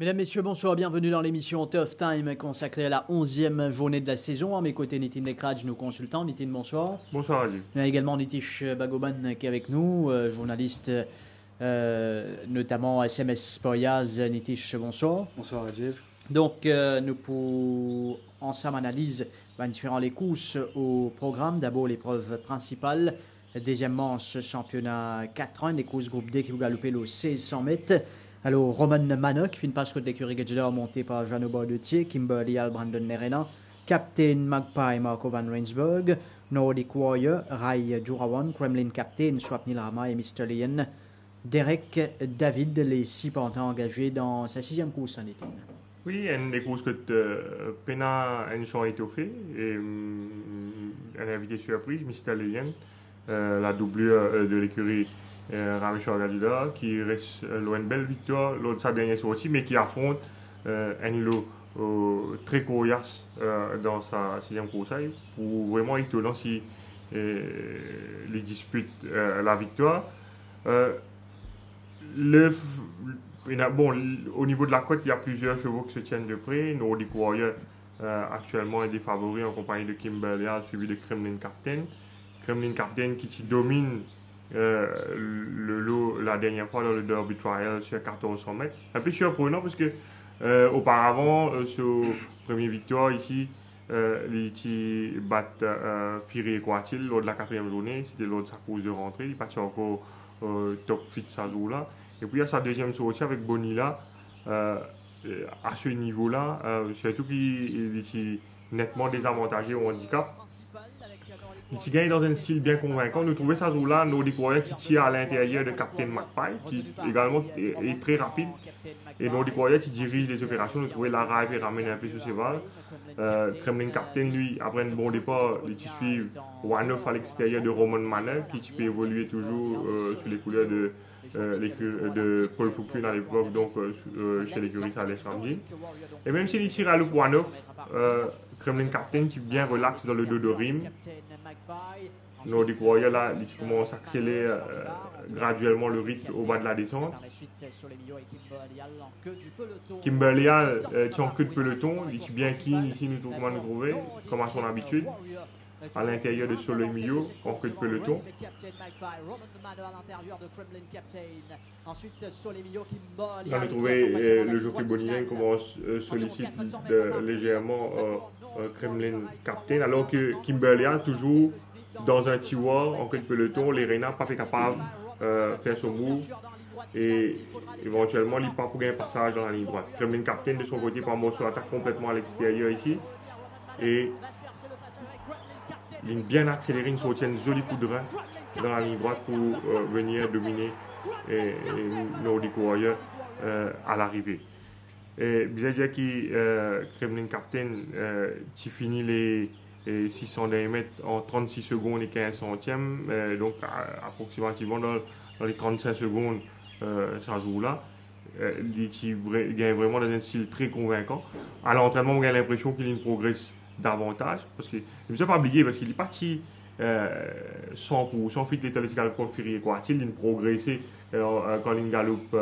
Mesdames, Messieurs, bonsoir, bienvenue dans l'émission Tough Time consacrée à la 11e journée de la saison. À mes côtés, Nitin Nekraj, nos consultants. Nitin, bonsoir. Bonsoir, Ali. Il y a également Nitish Bagoban qui est avec nous, journaliste notamment SMS Spoyaz. Nitish, bonsoir. Bonsoir, Adjev. Donc, nous pour ensemble analyse différents les courses au programme. D'abord, l'épreuve principale. Deuxièmement, ce championnat 4 ans, les courses groupe D qui vous galopez le 1600 mètres. Alors, Roman Manock, fin passe côté l'écurie Gadgeder, monté par Jeannot Bordetier, Kimberly Al, Brandon Nerena, Captain Magpie, Marco Van Rensburg, Nordic Warrior, Rai Jurawan, Kremlin Captain, Swapnil Rama et Mr. Lien, Derek David, les 6 partants engagés dans sa 6e course en été. Oui, il y a des courses que Pena a une étoffée et un invité surprise, Mr. Lien, la doublure de l'écurie Rameshwar Gadida, qui reste une belle victoire lors de sa dernière sortie, mais qui affronte un lot très coriace dans sa 6e course, pour vraiment étonnant si les dispute la victoire. Bon, au niveau de la cote, il y a plusieurs chevaux qui se tiennent de près. Nordic Warrior actuellement est des favoris en compagnie de Kimberly, suivi de Kremlin Captain. Kremlin Captain qui domine le lot la dernière fois dans le Derby Trial sur 1400 mètres. Un peu surprenant parce que auparavant, sur première victoire ici, il battent Fury et Quatil lors de la 4e journée. C'était lors de sa course de rentrée. Il partit encore top fit sa jour-là. Et puis il y a sa deuxième sortie avec Bonilla à ce niveau-là, surtout qu'il est nettement désavantagé au handicap. Il gagne dans un style bien convaincant. Nous trouvons ça jour-là, Nordic Warrior qui tire à l'intérieur de Captain Magpie, qui également est très rapide. Et Nordic Warrior qui dirige les opérations. Nous trouvons la raille et ramène un peu sur ses balles. Kremlin Captain, lui, après un bon départ, il suit One-Off à l'extérieur de Roman Manner, qui peut évoluer toujours sur les couleurs de Paul Foucault à l'époque, donc chez l'écurie Saleh Ramji. Et même s'il tire à l'oup One-Off, Kremlin Captain qui bien relax dans le dos de Rim. Nordic Warrior là, il commence à accélérer graduellement le rythme au bas de la descente. Kimberly qui en queue de peloton, il est bien keen ici, nous trouvons comment nous trouver, comme à son habitude. À l'intérieur de Solomillo, en queue de peloton. Là, nous trouvons le jockey bonien commence sollicite légèrement Kremlin Captain, alors que Kimberly toujours dans un tiroir en queue de peloton, les Reina pas capable de faire son move et éventuellement il pas pour gagner un passage dans la ligne droite. Kremlin Captain de son côté par morceau attaque complètement à l'extérieur ici et il a bien accéléré, une sortie, un joli coup de rein dans la ligne droite pour venir dominer Nordic Warrior à l'arrivée. Bizarre qui Kremlin Captain qui finit les 600 mètres en 36 secondes et 15 centièmes, donc approximativement dans les 35 secondes, ça joue là. Il gagne vraiment dans un style très convaincant. À l'entraînement, on a l'impression qu'il progresse davantage parce que je ne me suis pas oublié parce qu'il est parti 100% fit l'état de conféré quoi il a progressé quand il galope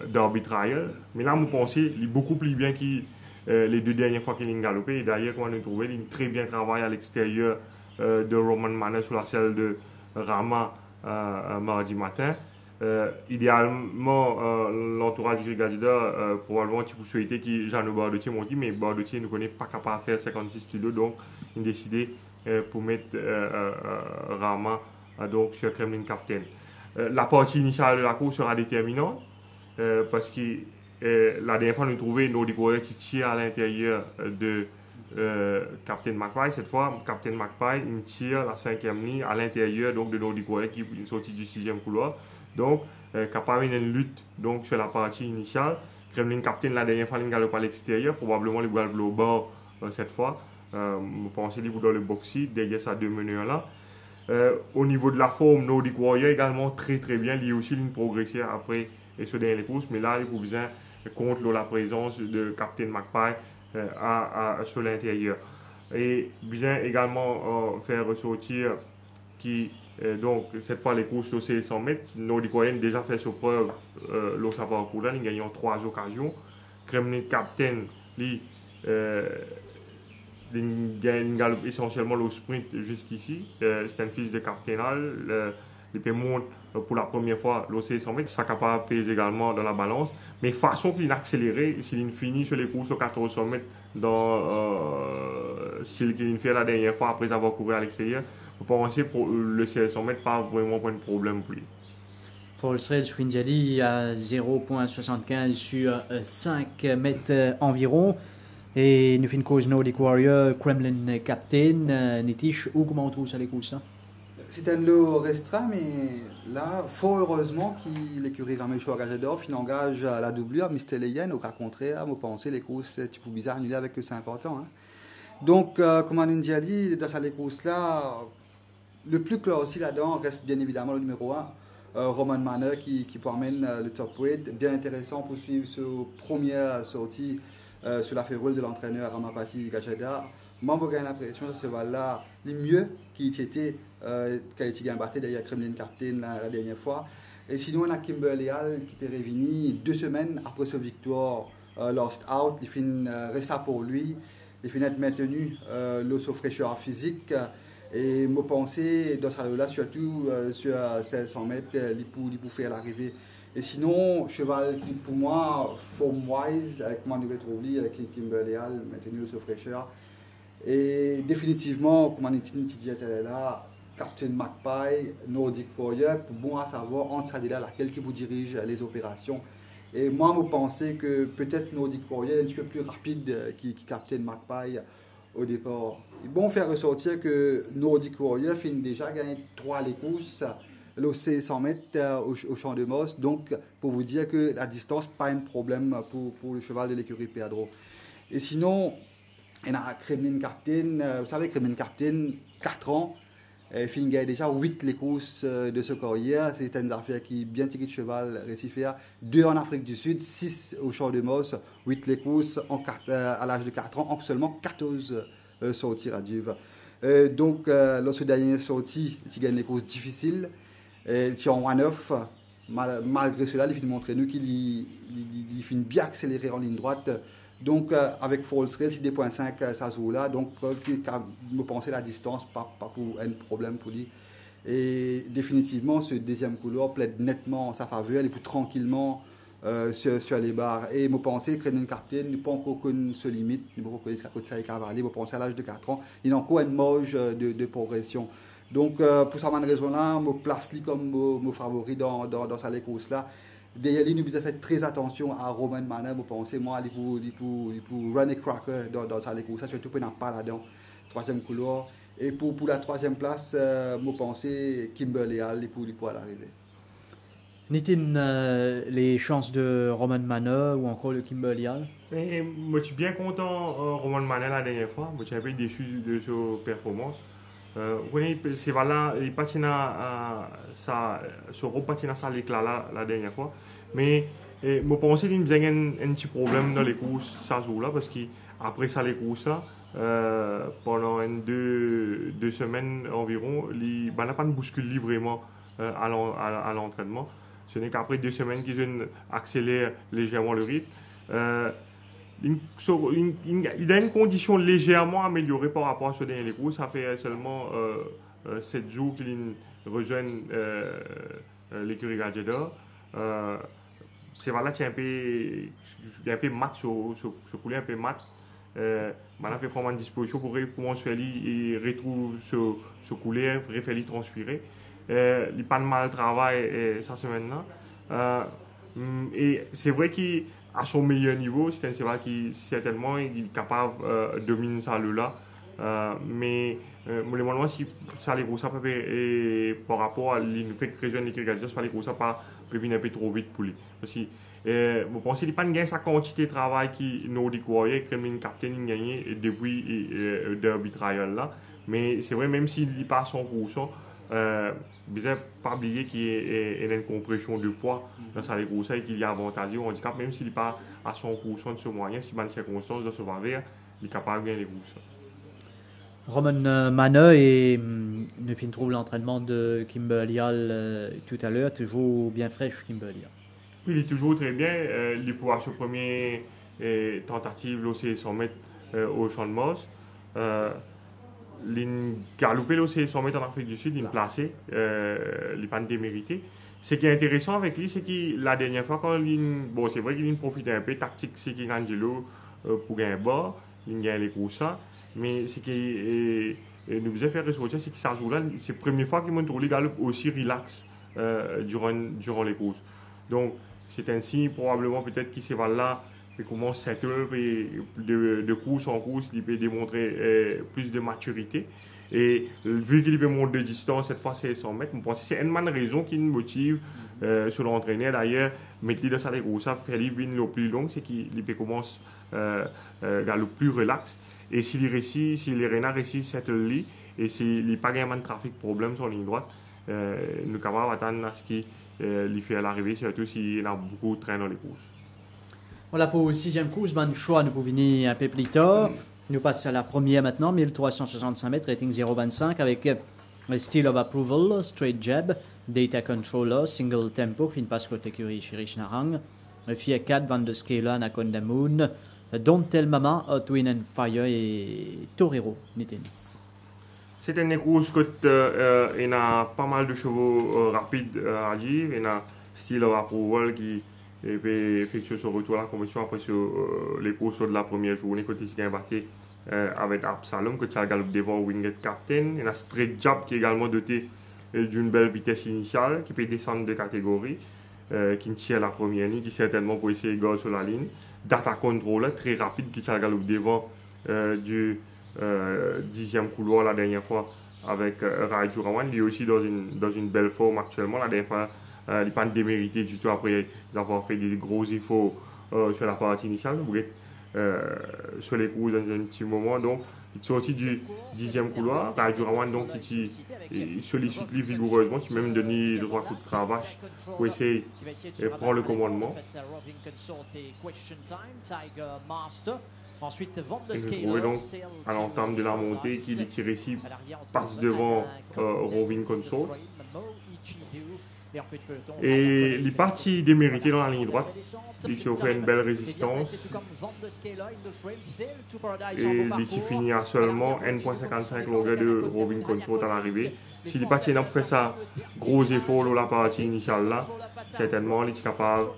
Derby Trial, mais là vous pensez il est beaucoup plus bien que les deux dernières fois qu'il a galopé. Et d'ailleurs quand on a trouvé il a très bien travaillé à l'extérieur de Roman Manner sur la selle de Rama mardi matin. Idéalement, l'entourage du Gadida, probablement, tu peux souhaiter que Jeannot Bordetier m'ont dit, mais Bordetier ne connaît pas capable de faire 56 kg, donc il a décidé pour mettre Rama donc, sur Kremlin Captain. La partie initiale de la course sera déterminante, parce que la dernière fois, nous trouvons Nordic Warrior qui tire à l'intérieur de Captain Magpie. Cette fois, Captain Magpie il tire la 5e ligne à l'intérieur donc, de Nordic Warrior qui est une sortie du 6e couloir. Donc, capable une lutte donc, sur la partie initiale. Kremlin Captain, la dernière fois, il galope à l'extérieur. Probablement, il va au bord cette fois. Je pense qu'il est dans le boxy, derrière sa deux meneurs là. Au niveau de la forme, Nordic Warrior également très très bien. Il y a aussi une progression après et ce dernier course. Mais là, il faut bien contre la présence de Captain Magpie sur l'intérieur. Et bien également faire ressortir qui Donc, cette fois, les courses de 100 mètres, Nordic Warrior déjà fait sur preuve l'autre parcours là, ils gagnent 3 occasions. Kremlin Captain, lui, il galope essentiellement le sprint jusqu'ici. C'est un fils de captainal. Il peut monter pour la première fois l'OC 100 mètres. Ça capable de peser également dans la balance. Mais façon qu'il a accéléré, s'il finit sur les courses au 1400 mètres, s'il fait la dernière fois après avoir couru à l'extérieur, je pense que pour le CL 100 mètres, pas vraiment de problème pour lui. Falsrell sur Finjali à 0,75 sur 5 mètres environ. Et nous finissons cause Nordic Warrior, Kremlin Captain, Nitish, ou comment on trouve ça les courses? C'est un lot restreint, mais là, fort heureusement qu'il l'écurie Ramecho à Gagedorf, il engage à la doublure, Mr. Leyen, au cas contraire, vous pensez les courses un petit peu bizarres annulées avec que c'est important. Hein. Donc, comme on a dit, dans ces courses-là, le plus clair aussi là-dedans reste bien évidemment le numéro 1, Roman Manner, qui promène le top weight. Bien intéressant pour suivre sa première sortie sur la férule de l'entraîneur Ramapati Gajeda. Moi, j'ai l'impression que ce cheval-là, le mieux qui était quand il a battu derrière Kremlin Captain la dernière fois. Et sinon, on a Kimberley Hall qui peut revenir 2 semaines après sa victoire Lost Out. Il finit resta pour lui. Il finit être maintenu sa fraîcheur physique. Et je pensais dans ce là surtout sur 500 mètres, il peut faire l'arrivée. Et sinon, cheval qui pour moi, form-wise, avec moi, je trouve avec Kimberley Hall, maintenu sa fraîcheur. Et définitivement, comme on était là, Captain Magpie, Nordic Warrior, pour bon à savoir entre ça là laquelle qui vous dirige les opérations. Et moi, je pensais que peut-être Nordic Warrior est un petit peu plus rapide que Captain Magpie au départ. Ils vont faire ressortir que Nordic Warrior finit déjà gagner 3 les courses, l'OC 100 mètres au champ de Moss. Donc, pour vous dire que la distance, pas un problème pour le cheval de l'écurie Pedro. Et sinon, il y a Kremlin Captain, vous savez, Kremlin Captain, 4 ans, il gagne déjà 8 les courses de ce carrière. C'est une affaire qui bien tiré de cheval, récifère. 2 en Afrique du Sud, 6 au champ de Moss, 8 les courses à l'âge de 4 ans, en seulement 14 sorties à Div. Donc, lorsque dernier sortie, il gagne les courses difficiles, il tient en 1-9. Malgré cela, il finit montrer nous qu'il finit bien accéléré en ligne droite. Donc, avec False Rail, c'est 2.5 ça joue là. Donc, me penser la distance, pas pour un problème pour lui. Et définitivement, ce deuxième couloir plaide nettement en sa faveur. Il peut tranquillement sur les barres. Et me penser que Kremlin Captain n'est pas encore connu ce limite. Il n'est pas connu ce côté ça est cavalier. Me penser à l'âge de 4 ans, il a encore une marge de progression. Donc, pour cette raison-là, je me place comme mon favori dans sa course là. D'ailleurs, nous avons fait très attention à Roman Manner. Vous pensez, moi, il pour run a cracker dans sa course, surtout pour n'a pas là-dedans. 3e couloir. Et pour la 3e place, vous pensez Kimberley Hall pour l'arrivée. N'est-il les chances de Roman Manner ou encore le Kimberley Hall? Moi, je suis bien content Roman Manner la dernière fois. Moi, je suis un peu déçu de sa performance. C'est voilà, il patine ça l'éclat la dernière fois. Mais je pense qu'il y a un petit problème dans les courses ça joue là parce qu'après ça les courses là, pendant 2 semaines environ, il n'a pas de bouscule vraiment à l'entraînement. Ce n'est qu'après 2 semaines qu'ils accélèrent légèrement le rythme. Il a une condition légèrement améliorée par rapport à ce dernier cours. Ça fait seulement 7 jours qu'il rejoint l'écurie Gajeda. C'est voilà, il y a un peu mat ce couler, un peu mat. Maintenant, il peut prendre une disposition pour commencer à retrouver ce couler, faire transpirer. Il n'a pas de mal de travail cette semaine-là. Et c'est vrai qu'il à son meilleur niveau, c'est un cheval qui certainement il est capable de dominer ça là. Mais le moment si ça les gros ça peut par rapport à fait que région l'équipe Gazia, ça les gros ça pas prévenir un peu trop vite pour lui. Aussi je pense qu'il pas gagné sa quantité de travail qui Nordic Warrior Kremlin Captain gagné depuis Derby Trial là. Mais c'est vrai même s'il n'est pas à 100%. Bizarre pas oublier qu'il y a une compression de poids dans sa grosse et qu'il y a avantage au handicap même s'il n'est pas à 100% de ce moyen si dans les circonstances de ce vert il est capable de gagner les courses. Roman Mane et nous finissons trouve l'entraînement de Kimberly Hall tout à l'heure, toujours bien fraîche Kimberly Hall. Il est toujours très bien. Il pourra sur première tentative, l'OC 100 mètres au Champ de Mars. Il galopé l'OC 100 mètres en Afrique du Sud, il placé, il pas démérité. Ce qui est intéressant avec lui, c'est que la dernière fois, quand bon, c'est vrai qu'il profite un peu tactique, c'est qu'il Angelo pour gagner bas, il gagne les courses, mais ce qui nous faisait faire ressortir, c'est que ça joue là, c'est la première fois qu'il monte le galop aussi relax durant les courses. Donc, c'est ainsi, probablement, peut-être qu'il s'est là, il commence à settle, et de course en course, il peut démontrer plus de maturité. Et vu qu'il peut monter de distance, cette fois c'est 100 mètres, je pense que c'est une raison qui nous motive sur l'entraîneur. D'ailleurs, mettre dans sa course, faire les vignes le plus long, c'est qu'il commence à le plus relax. Et s'il réussit, si les renards réussissent cette ligne, et s'il n'y a pas de trafic problème sur la ligne droite, nous sommes capables d'attendre à ce qu'il fait à l'arrivée, surtout s'il y a beaucoup de train dans les courses. Voilà pour le 6e course, ben, choix, nous pouvons venir un peu plus tard. Nous passons à la première maintenant, 1365 mètres, rating 0,25 avec Steel of Approval, Straight Jab, Data Controller, Single Tempo, qui passe côté l'écurie Chirich Narang, Fiat 4, Van de Scala, Anaconda Moon, Don't Tell Mama, Hot Wind and Fire et Torero, Nitin. C'est une course où il y a pas mal de chevaux rapides à dire. Il y a Steel of Approval qui peut effectuer son retour à la compétition après les courses de la première journée, côté qui a battu avec Absalom, que tu as galopé devant Winged Captain. Il y a Straight Jab qui est également doté d'une belle vitesse initiale, qui peut descendre de catégorie, qui tire la première ligne, qui certainement peut essayer de gagner sur la ligne. Data Controller, très rapide, qui a galopé devant du 10e couloir la dernière fois avec Rai Jurawan. Il est aussi dans une belle forme actuellement. La dernière fois, il n'est pas démérité du tout après avoir fait des gros efforts sur la partie initiale. Sur les courses dans un petit moment. Donc, il est sorti du 10e couloir. Rai Jurawan donc qui sollicite lui vigoureusement, qui même donné 3 coups de cravache pour essayer de prendre le commandement. Ensuite, Van de Et Scala, vous trouvez donc à l'entame de la montée qu'il est tiré ici, passe devant Roving Consort. Et il est parti démérité dans la ligne droite. Il fait une belle résistance. Et il finit à seulement 1,55 longueur de Roving Consort à l'arrivée. S'il est parti pour faire ça, gros effort dans la partie initiale là, certainement il est capable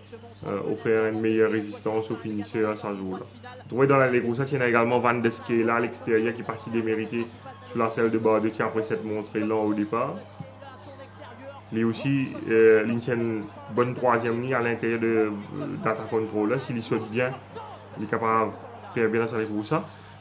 d'offrir une meilleure résistance au finisseur à sa jour. Trouvé dans les courses, il y a également Van de Scala à l'extérieur qui est parti démérité sur la selle de barre de tir après cette montrée là au départ. Il est aussi une bonne 3e ligne à l'intérieur de Data Controller. S'il saute bien, il est capable de faire bien dans les courses.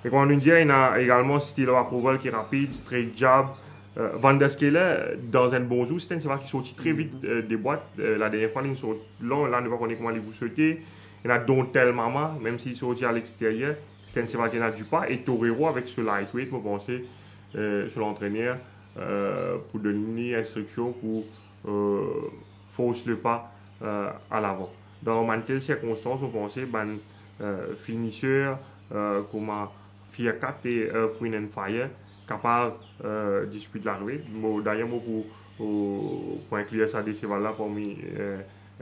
Et comme on nous dit, il y a également Steel of Approval qui est rapide, Straight Jab. Van der Scala, dans un bon jour, c'est un cheval qui sortit très vite des boîtes. La dernière fois, il sort long, là, on ne va pas connaître comment il vous sauter. Il y a Don't Tell Mama, même s'il sortit à l'extérieur, c'est un cheval qui n'a du pas. Et Torero avec ce lightweight, vous pensez, sur l'entraîneur, pour donner instruction pour forcer le pas à l'avant. Dans une telle circonstance, vous pensez, finisseur comme Fiat 4 et Wind and Fire, capable de disputer l'arrivée. D'ailleurs, pour inclure ça des chevals là parmi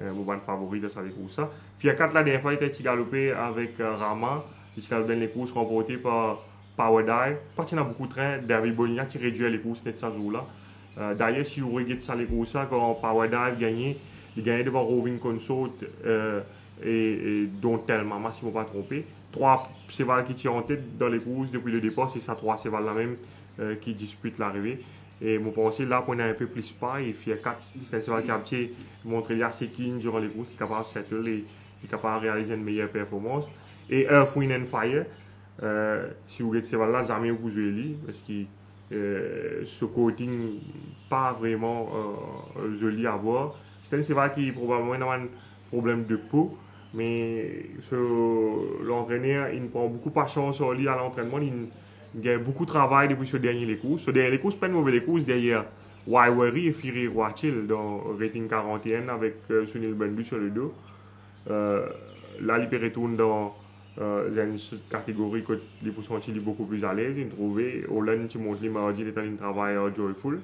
mon favori de sa course. Fiat 4 la dernière fois il était galopé avec Rama, il s'est galopé les courses remportées par Power Dive. Parce qu'il y a beaucoup de trains, David Bonilla qui réduit les courses net ce jour là. D'ailleurs, si vous regardez ça les courses quand Power Dive gagnait, il gagnait devant Roving Consort et Don't Tell Mama, si je ne me pas tromper. 3 chevals qui tirent en tête dans les courses depuis le départ, c'est ça 3 chevals là même qui disputent l'arrivée. Et je pense là qu'on a un peu plus pas, et Fiat 4, c'est un cheval qui a montré assez keen durant les courses, il est capable de settle et il est capable de réaliser une meilleure performance. Et Earth, Wind and Fire, si vous regardez ce cheval là, jamais vous jouez lui, parce que ce coating pas vraiment joli à voir. C'est un cheval qui probablement a un problème de peau. Mais l'entraîneur, il ne prend beaucoup de patience sur lui à l'entraînement. Il a beaucoup de travail depuis ce dernier les courses. Ce dernier les courses, pas de mauvais les courses derrière Waiwari et Firi Roachil dans rating 41 avec Sunil Bendu sur le dos. Là, il peut retourner dans c'est une catégorie que les pour sentir beaucoup plus à l'aise, ils trouvé Holland qui montre les mardis étant un travail joyful.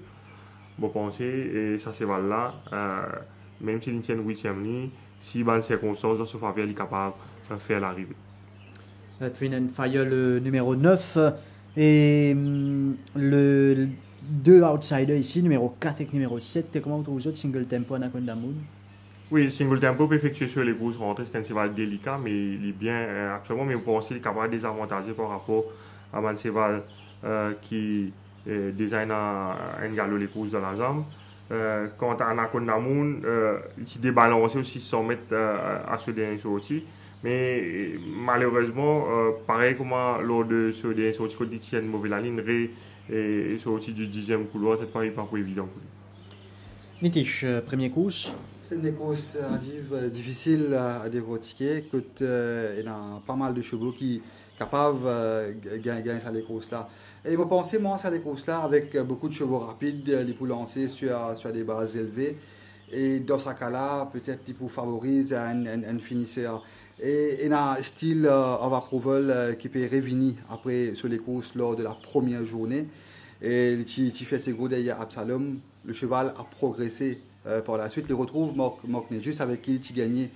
Bon penser et ça c'est là même si l'intien 8e ligne, si dans circonstances dans ce faveur il est capable de faire l'arrivée. Twin and Fire le numéro 9 et le deux outsiders ici, numéro 4 et numéro 7. Et comment vous trouvez autres single tempo Anaconda Moon? Oui, single tempo peut effectuer sur les grosses rentrées, c'est un cheval délicat, mais il est bien actuellement, mais vous pensez qu'il est capable de désavantager par rapport à un cheval qui design un galop les courses dans la jambe. Quant à Anaconda Moon, il s'est débalancé aussi 600 mètres à ce dernier sorti. Mais malheureusement, pareil comme lors de ce dernier sorti, quand il tient une mauvaise ligne, et sorti du 10e couloir, cette fois il n'est pas évident pour lui. Nitish, premier course. C'est une course difficile à décortiquer. Il y a pas mal de chevaux qui sont capables de gagner sur les courses-là. Et je pensais, moi, sur les courses-là, avec beaucoup de chevaux rapides, les pour lancer sur des bases élevées. Et dans ce cas-là, peut-être ils pour favoriser un finisseur. Et il y a un style of approval qui peut revenir après sur les courses lors de la première journée. Et qui fait ses goûts derrière Absalom. Le cheval a progressé par la suite. Il retrouve Mark Nejus avec qui il a gagné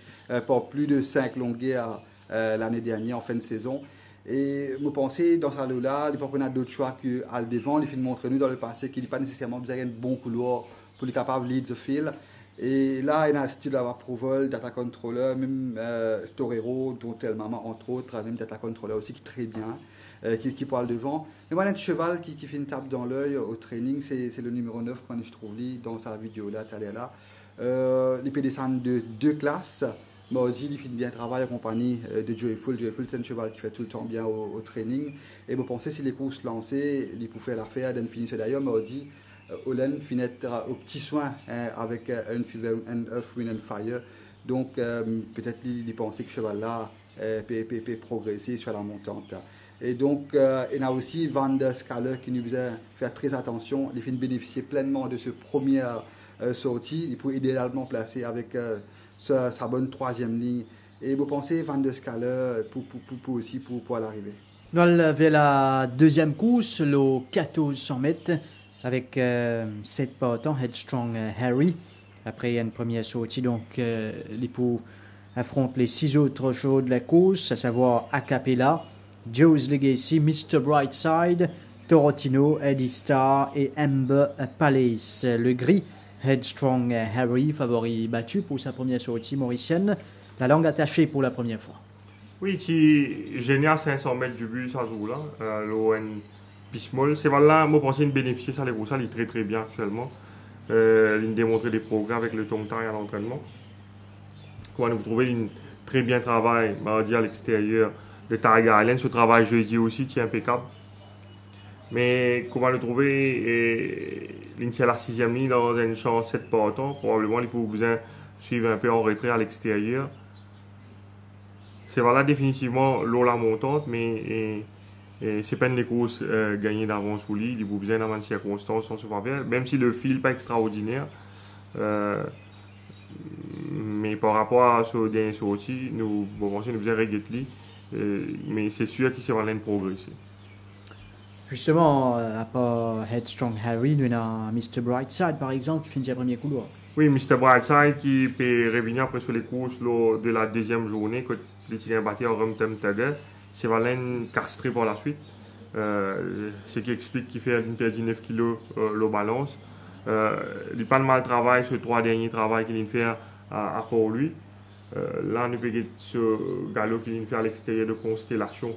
par plus de 5 longueurs l'année dernière en fin de saison. Et je pensais dans ce lot-là, il n'y a pas d'autre choix qu'à le devant. Il fait montrer nous dans le passé qu'il n'a pas nécessairement besoin d'un bon couloir pour être capable de lead the field. Et là, il y a un style d'approval, data controller, même Storero, dont Maman entre autres, même data controller aussi qui est très bien. Qui parle devant. Mais moi, un cheval qui fait une tape dans l'œil au training, c'est le numéro 9 quand je trouve dans sa vidéo là, il peut descendre de 2 classes. Mardi, il fait bien travail en compagnie de Joyful. Joyful, c'est un cheval qui fait tout le temps bien au training. Et vous pensez, si les courses lancées, il peut faire l'affaire d'un finisseur. D'ailleurs, Mardi, Holland finit au petit soin avec un Earth, Wind and Fire. Donc, peut-être il pensait que ce cheval-là peut progresser sur la montante. Et donc, il y a aussi Van der Skalle qui nous faisait faire très attention. Il fait bénéficier pleinement de ce premier sortie. Il peut idéalement placer avec sa bonne 3e ligne. Et vous pensez Van der Skalle pour l'arrivée. Nous avons la deuxième course, le 1400 mètres, avec 7 partants, Headstrong Harry. Après une première sortie, donc l'époux affronte les 6 autres chevaux de la course, à savoir Acapella, Joe's Legacy, Mr. Brightside, Torotino, Eddie Star et Amber Palace. Le gris, Headstrong Harry, favori battu pour sa première sortie mauricienne. La langue attachée pour la première fois. Oui, qui génial 500 mètres du but, ça joue là. L'ON Pismol. C'est là, moi, je pense qu'il bénéficie ça, les gros, ça, il est très très bien actuellement. Il démontre des progrès avec le temps à l'entraînement. Comment vous trouvez une très bien travail mardi à l'extérieur de Tiger Island. Ce travail jeudi aussi qui est impeccable. Mais comment le trouver, l'initial à la 6e ligne dans une chance 7 partants. Probablement il peut besoin suivre un peu en retrait à l'extérieur. C'est voilà définitivement l'eau la montante, mais c'est pas une courses gagnées d'avance pour lui. Il a besoin d'avoir une circonstance sans se faire bien, même si le fil n'est pas extraordinaire. Mais par rapport à ce dernier sorti, nous pensons que nous devons regretter. Mais c'est sûr qu'il s'est vraiment progresser. Justement, à part Headstrong Harry, nous avons Mr. Brightside par exemple qui finit le premier couloir. Oui, Mr. Brightside qui peut revenir après sur les courses de la deuxième journée, quand il est battu en Rumtem Tagger. C'est vraiment castré par la suite. Ce qui explique qu'il fait une perte de 9 kg le balance. Il n'a pas de mal travail sur les 3 derniers travaux qu'il fait à pour lui. Là, nous avons ce galop qu'il fait à l'extérieur de Constellation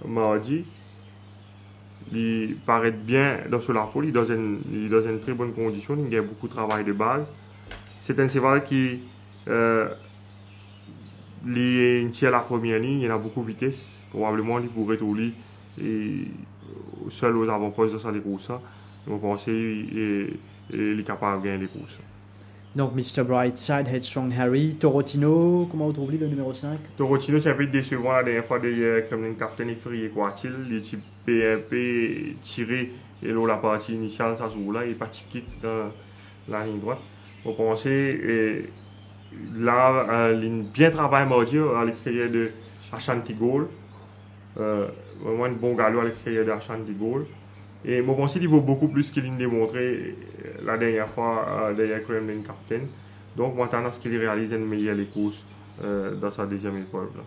mardi. Il paraît bien dans ce lapot, il est dans une très bonne condition, il a beaucoup de travail de base. C'est un cheval qui il tient la première ligne, il a beaucoup de vitesse. Probablement, il pourrait rouler seul aux avant-postes dans les courses. Je pense qu'il est capable de gagner les courses. Donc, Mr. Brightside, Headstrong Harry, Torotino, comment vous trouvez le numéro 5? Torotino, c'est un peu décevant la dernière fois derrière Kremlin Captain et Free et Quartil. Il est un peu tiré et là, la partie initiale, ça se roule là, il n'est pas tiqué dans la ligne droite. On pensait, là, il bien travaillé mardi à l'extérieur de Ashanti Gold. Vraiment un bon galop à l'extérieur de Ashanti Gold. Et je pense qu'il vaut beaucoup plus qu'il a démontré la dernière fois derrière Kremlin Captain. Donc, maintenant, à ce qu'il réalise une meilleure les courses dans sa deuxième épreuve. Là.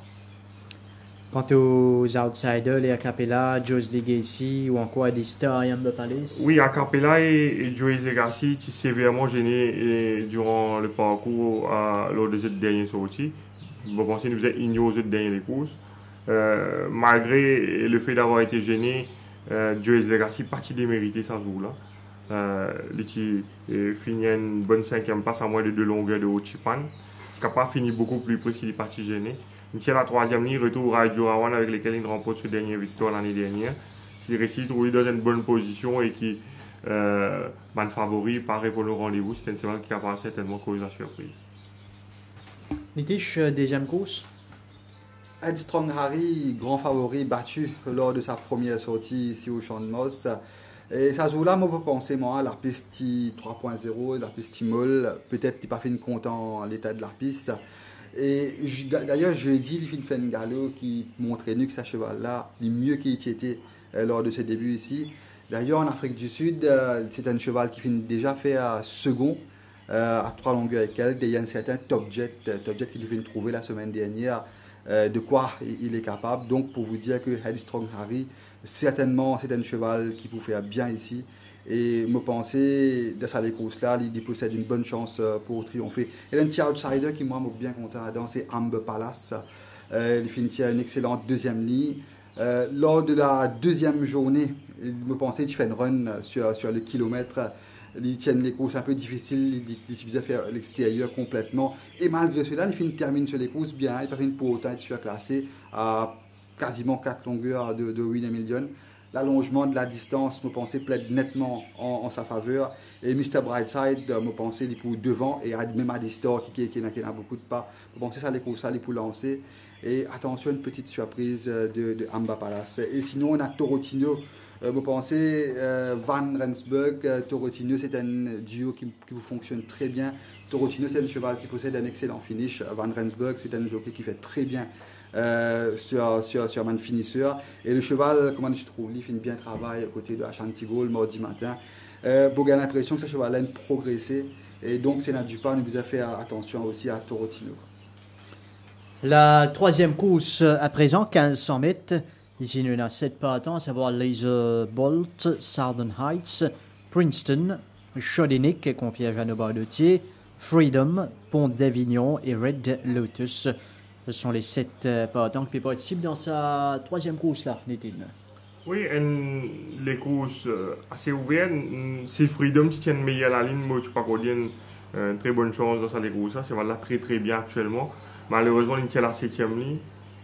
Quant aux outsiders, les Acapella, Joyce Legacy ou encore des stars Yamba Palace. Oui, Acapella et Joyce Legacy sont sévèrement gênés durant le parcours lors de cette dernière sortie. Je pense qu'ils nous ont ignoré cette dernière course. Malgré le fait d'avoir été gêné, Joyce Legacy parti démérité sans jour-là. Il finit une bonne 5e passe à moins de 2 longueurs de Haut-Chipan. Ce qui n'a pas fini beaucoup plus précis, il est parti gêné. Il tient la 3e ligne, retour à Durawan avec lequel il remporte sa dernière victoire l'année dernière. S'il réussit à trouver dans une bonne position et qui est favori par répondre au rendez-vous, c'est un cheval qui a certainement causé la surprise. Nitish, deuxième course. Headstrong Harry, grand favori, battu lors de sa première sortie ici au Champ de Moss. Et ça joue là, moi, je pense, moi, la piste 3.0, la piste molle, peut-être qu'il n'a pas fait une compte en l'état de la piste. Et d'ailleurs, jeudi, il fait une galop qui montrait que ce cheval-là, il est mieux qu'il était lors de ses débuts ici. D'ailleurs, en Afrique du Sud, c'est un cheval qui finit déjà fait à second, à 3 longueurs et quelques. Et il y a un certain Top Jet qui lui vient de trouver la semaine dernière, de quoi il est capable. Donc, pour vous dire que Headstrong Harry, certainement, c'est un cheval qui peut faire bien ici. Et me penser, dans cette course-là, il possède une bonne chance pour triompher. Il y a un petit outsider qui, moi, m'a bien content là-dedans, c'est Amber Palace. Il finit à une excellente deuxième ligne. Lors de la deuxième journée, il me pensait qu'il fait une run sur le kilomètre. Il tient les courses un peu difficiles, il faisait faire l'extérieur complètement. Et malgré cela, il termine sur les courses bien. Il fait une pour autant être surclassé à quasiment 4 longueurs de Winner Million. L'allongement de la distance, me pensais, plaide nettement en sa faveur. Et Mr. Brightside, me pensais, il pour devant. Et même à Distor, qui n'a beaucoup de pas. Me pensais, ça les courses, ça les pour lancer. Et attention, une petite surprise de Amba Palace. Et sinon, on a Torotino. Me pensais, Van Rensburg, Torotino, c'est un duo qui fonctionne très bien. Torotino, c'est un cheval qui possède un excellent finish. Van Rensburg, c'est un jockey qui fait très bien sur Man Finisseur. Et le cheval, comment je trouve, il fait bien travail à côté de Ashanti Gold mardi matin. Pour gagner l'impression que ce cheval-là a progressé. Et donc, c'est du pas, nous avons fait attention aussi à Torotino. La troisième course à présent, 1500 mètres. Ici, nous avons 7 partants, à savoir Laser Bolt, Southern Heights, Princeton, Chodinic, confié à Jeannot Bardotier, Freedom, Pont d'Avignon et Red Lotus. Ce sont les 7 partants qui participent dans sa troisième course là, Nitin. Oui, les courses assez ouvertes. C'est Freedom qui tient meilleur la ligne. Moi, je crois qu'on a une très bonne chance dans cette course. C'est là très très bien actuellement. Malheureusement, il tient la 7e ligne.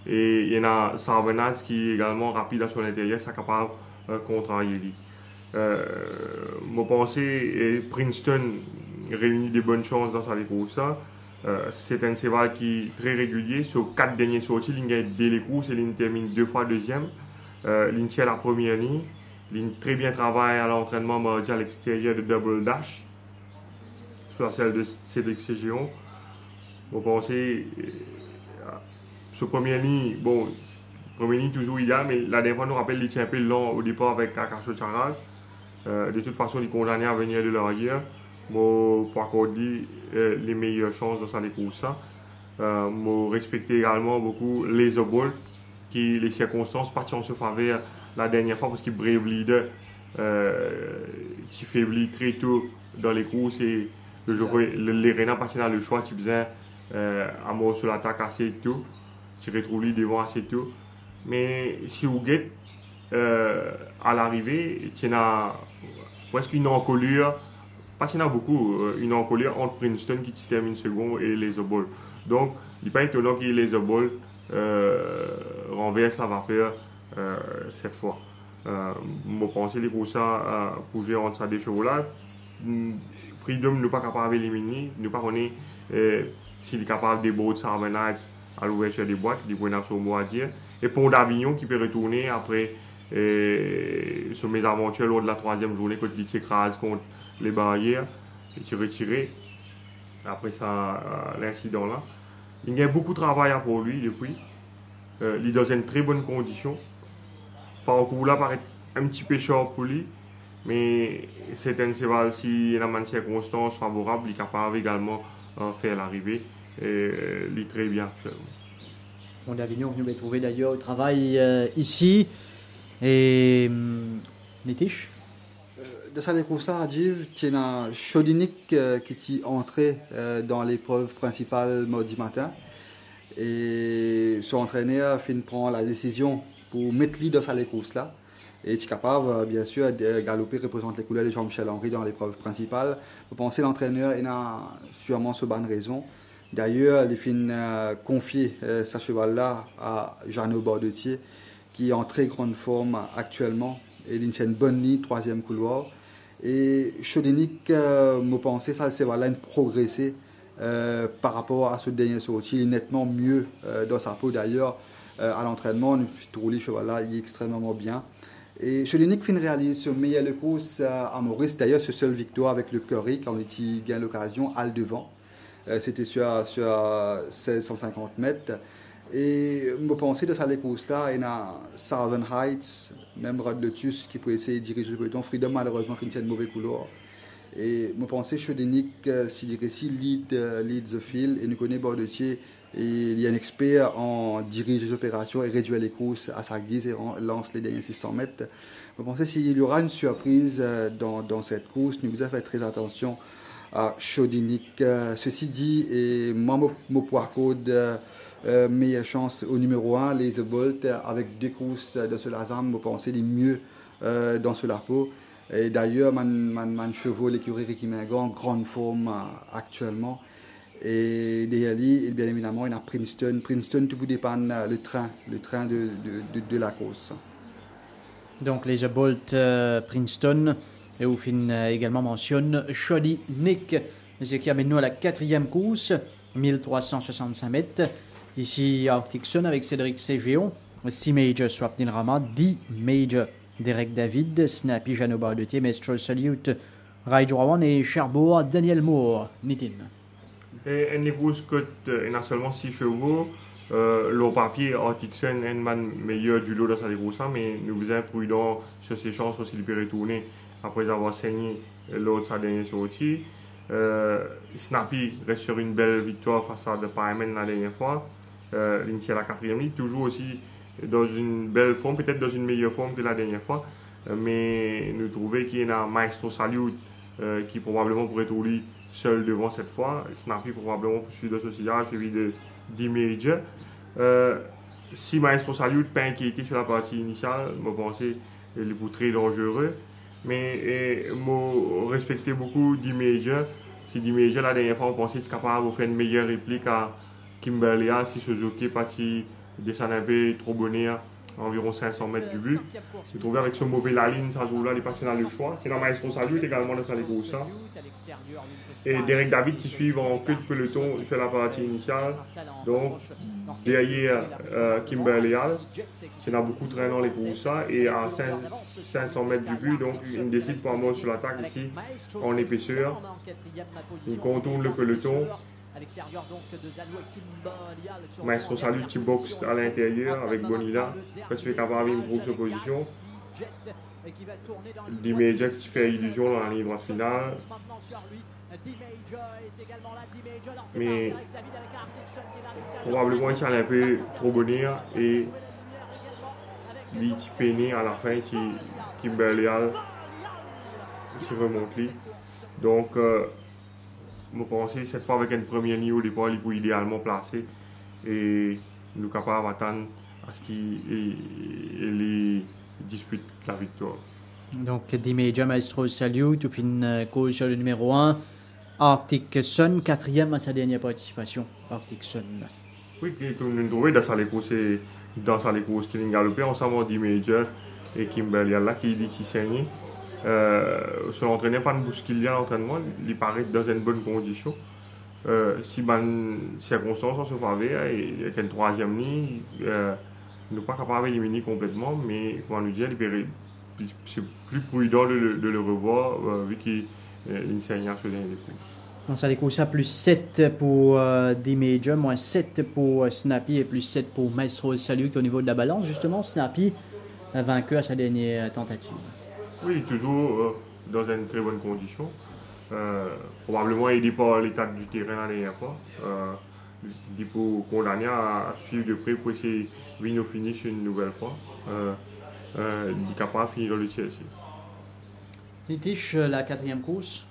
Et il y en a Sarvenaz qui est également rapide sur l'intérieur, c'est capable de contrarier lui. Je pense que Princeton réunit des bonnes chances dans cette course. C'est un cheval qui est très régulier. Sur 4 dernières sorties, il gagne dès les courses et il termine 2 fois deuxième. Il tient la première ligne. Il très bien travaille à l'entraînement mardi à l'extérieur de Double Dash, sur la selle de Cédric Ségion. Je pense que ce premier ligne, bon, premier ligne toujours idéal, mais la dernière fois nous rappelle qu'il tient un peu lent au départ avec Akacho Charal. De toute façon, il est condamné à venir de l'arrière. Moi, pour accorder les meilleures chances dans sa course. Moi, respecter également beaucoup les Bolt, qui les circonstances partent en se faveur la dernière fois parce qu'il brave leader, qui faiblit très tôt dans les courses et les Rénats passent dans le choix, qui faisait à mort sur l'attaque assez tôt. Tu retrouves lui devant assez tôt. Mais si vous guettez à l'arrivée, tu as presque une encolure, pas qu'il y en a beaucoup, une encolure entre Princeton qui termine second et les Ball. Donc, il n'est pas étonnant que les Ball renverse la vapeur cette fois. Je pense que les courses pour jouer entre ça des chevaux là, Freedom n'est pas capable d'éliminer, ne pas connaître s'il est capable de déborder Sarvenaz à l'ouverture des boîtes, des points sur mot à dire. Et Pont d'Avignon qui peut retourner après sur mes aventures lors de la 3e journée quand il s'écrase contre les barrières et s'est retiré après ça, l'incident là. Il y a beaucoup de travail pour lui depuis. Il est dans une très bonne condition. parcours là paraît un petit peu short pour lui, mais c'est un cheval si il a une circonstance favorable, il est capable également de faire l'arrivée et il est très bien actuellement. On d'Avignon, nous avons trouvé d'ailleurs au travail ici. Et Nitish? De ça, les coussins à dire, il y a un Chodinik qui est entré dans l'épreuve principale mardi matin. Et son entraîneur prend la décision pour mettre lui dans sa course là. Et tu es capable, bien sûr, de galoper, représenter les couleurs de Jean-Michel Henry dans l'épreuve principale. Je pense que l'entraîneur a sûrement ce bonne raison. D'ailleurs, il a confié ce cheval-là à Jeannot Bordetier, qui est en très grande forme actuellement. Et il a une bonne ligne, troisième couloir. Et Chodinik, je pense que ça, c'est voilà, progressé par rapport à ce dernier sorti. Il est nettement mieux dans sa peau d'ailleurs. À l'entraînement, le cheval-là, il est extrêmement bien. Et Chodinik réalise ce meilleur de course à Maurice. D'ailleurs, ce seul victoire avec le Curry, quand il gagne l'occasion, à le devant. C'était sur 1650 mètres. Et je pense que dans cette course-là, il y a Southern Heights, même Rod Lotus qui peut essayer de diriger le peloton. Freedom, malheureusement, finit un mauvais couloir. Et je pense que Chodinik, s'il réussit, lead the field. Et nous connaissons Bordetier. Et il y a un expert en dirige les opérations et réduit les courses à sa guise et lance les derniers 600 mètres. Je pense que s'il y aura une surprise dans cette course, nous devons faire très attention à Chodinik. Ceci dit, et moi, mon poids code, meilleure chance au numéro 1, les The Bolt, avec deux courses de ce Lazam, je pense les mieux dans ce lapo. Et d'ailleurs, mon cheval, l'écurie Ricky Mingan, en grande forme actuellement. Et derrière lui, bien évidemment, il y a Princeton. Princeton, tout dépend le train de la course. Donc, les Bolt Princeton. Et où fin également mentionne Chodinik, ce qui amène nous à la quatrième course, 1365 mètres. Ici, Arctic Sun avec Cédric Ségéon, 6 Major Swapnil Rama, 10 Major Derek David, Snappy Jeannot Bardetier, Mestral Salute, Raidjorawan et Cherbourg, Daniel Moore, Nitin. Et une course il y a seulement 6 chevaux. Le papier, Arctic Sun est le meilleur du lot dans sa course, mais nous sommes prudents sur ses chances aussi de retourner après avoir saigné l'autre sa dernière sortie. Snappy reste sur une belle victoire face à The Pyman la dernière fois. L'Intia la quatrième ligne, toujours aussi dans une belle forme, peut-être dans une meilleure forme que la dernière fois. Mais nous trouvons qu'il y a Maestro Salute qui probablement pourrait être lui seul devant cette fois. Snappy probablement poursuit dans ce sillage suivi de 10 Major. Si Maestro Salute pas inquiété sur la partie initiale, je pense qu'il est très dangereux. Mais je respectais beaucoup D-Major. Si D-Major, la dernière fois, on pensait qu'il était capable de faire une meilleure réplique à Kimberley si ce jockey parti descendre un peu trop bonheur à environ 500 mètres du but. Je trouvais avec ce mauvais la ligne, ça joue là, il est parti dans le choix. C'est dans Maestro Salute également dans sa course. Et Derek David qui suit en queue de peloton sur la partie initiale. Donc, derrière Kimberley, c'est là beaucoup traînant les courses et à 500 mètres du but, donc il décide pour un sur l'attaque ici en épaisseur. Il contourne le peloton. Maestro Salute qui boxe à l'intérieur avec Bonilla. Parce qu'il est capable d'une grosse opposition. D-Major qui fait illusion dans la ligne droite finale. Mais probablement il allait un peu trop bonheur et il est peiné à la fin qui Berléal qui remonte lui. Donc je pense que cette fois avec un premier niveau au départ, il peut idéalement placer et nous sommes capables d'attendre à ce qu'il dispute la victoire. Donc, D-Major, Maestro Salute, tout fin course sur le numéro 1. Arctic Sun, quatrième à sa dernière participation. Arctic Sun. Oui, comme nous trouvons dans les courses qui ont galopé ensemble D-Major et Kimberley là qui dit qu'il saigne. Son entraîneur pas de bousculer à l'entraînement, il paraît dans une bonne condition. Si les circonstances se font avec une troisième ligne, nous ne sommes pas capables d'éliminer complètement, mais comment nous dire, c'est plus prudent de le revoir vu qu'il enseigne sur les courses. On s'est découvert plus 7 pour D-Major, moins 7 pour Snappy et plus 7 pour Maestro Salute au niveau de la balance. Justement, Snappy vainqueur à sa dernière tentative. Oui, toujours dans une très bonne condition. Probablement aidé par l'état du terrain la dernière fois. Il faut condamner à suivre de près pour essayer de venir au finish une nouvelle fois. Il est capable de finir dans le Chelsea. Nitish, la quatrième course.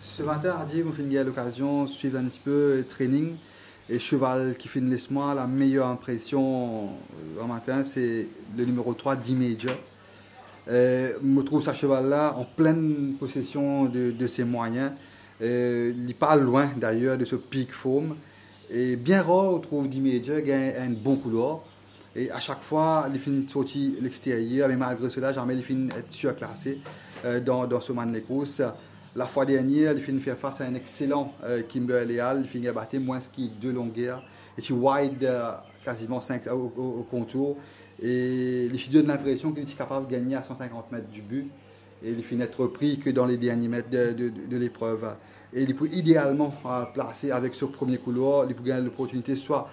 Ce matin, à dire, on fait l'occasion de suivre un petit peu le training. Et cheval qui fait laisse-moi, la meilleure impression en matin, c'est le numéro 3, D-Major. Je me trouve ce cheval-là en pleine possession de ses moyens. Il n'est pas loin d'ailleurs de ce peak form. Et bien rare, on trouve D-Major qui a un bon couloir. Et à chaque fois, il finit de sortir à l'extérieur. Mais malgré cela, jamais il finit être surclassé dans ce man de course. La fois dernière, il finit de faire face à un excellent Kimber Leal. Il finit à battre moins qui 2 longueurs. Et tu wide quasiment 5 au contour. Et il finit de l'impression qu'il est capable de gagner à 150 mètres du but. Et il finit d'être repris que dans les derniers mètres de l'épreuve. Et il peut idéalement placer avec ce premier couloir. Il peut gagner l'opportunité soit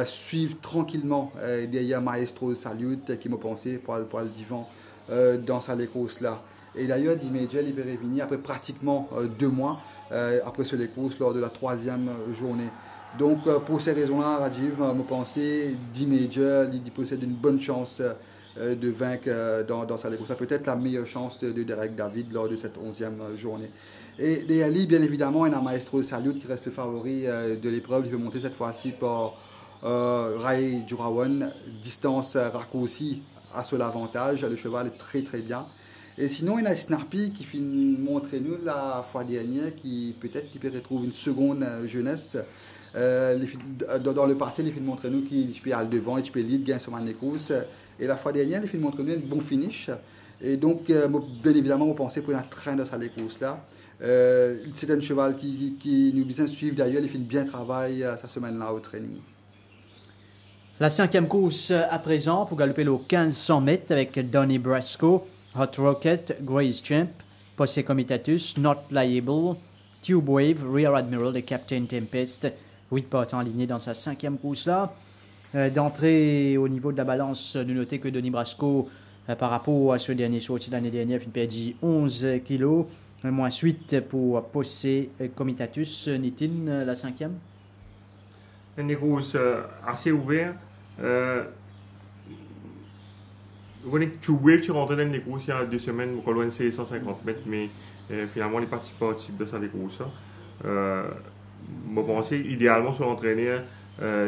suivre tranquillement derrière Maestro Salute qui m'a pensé pour le divan dans sa course là. Et d'ailleurs, D-Major il est revenu après pratiquement 2 mois après ce course lors de la 3e journée. Donc pour ces raisons-là, Rajiv m'a pensé D-Major il possède une bonne chance de vaincre dans sa course. Ça peut être la meilleure chance de Derek David lors de cette 11e journée. Et derrière lui, bien évidemment, il y a Maestro Salute qui reste le favori de l'épreuve. Il peut monter cette fois-ci par Rai Jurawan. Distance raccourcie à son avantage. Le cheval est très très bien. Et sinon, il y a Snarpy qui fait montrer nous la fois dernière qui peut-être peut retrouver une seconde jeunesse. Dans le passé, il fait montrer nous qu'il peut aller devant, il peut lead, gagner sur les courses. Et la fois dernière, il fait montrer nous un bon finish. Et donc, bien évidemment, on pensait pour un train dans cette course-là. C'est un cheval qui nous besoin de suivre. D'ailleurs, il fait bien travail cette semaine-là au training. La 5e course à présent pour galoper le 1500 mètres avec Donny Brasco, Hot Rocket, Grace Champ, Posse Comitatus, Not Liable, Tube Wave, Rear Admiral et Captain Tempest. 8 partants alignés dans sa 5e course-là. D'entrée au niveau de la balance, de noter que Donny Brasco, par rapport à ce dernier sorti l'année dernière, il perdit 11 kilos. Moins 8 pour Posse Comitatus. Nitin, la 5e. Une course assez ouverte. Vous voyez que Tube Wave, tu rentrais dans les courses il y a 2 semaines, au loin de 150 mètres, mais finalement, les participants de ça, les courses. Je pense idéalement sur l'entraîneur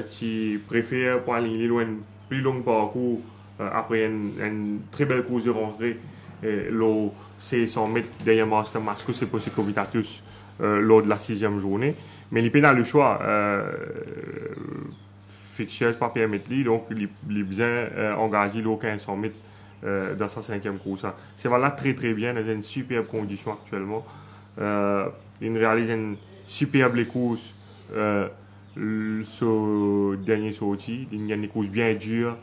qui préfère pour aligner loin plus long parcours après une très belle course de rentrée. C'est 100 mètres derrière Master Masco, c'est possible Comitatus lors de la 6e journée. Mais il a le choix. Fixture pas permettre lui, donc il est bien engagé au 1500 mètres dans sa 5e course. C'est voilà très très bien, dans une superbe condition actuellement. Il réalise une superbe course ce dernier sorti. Il gagne des courses bien dures.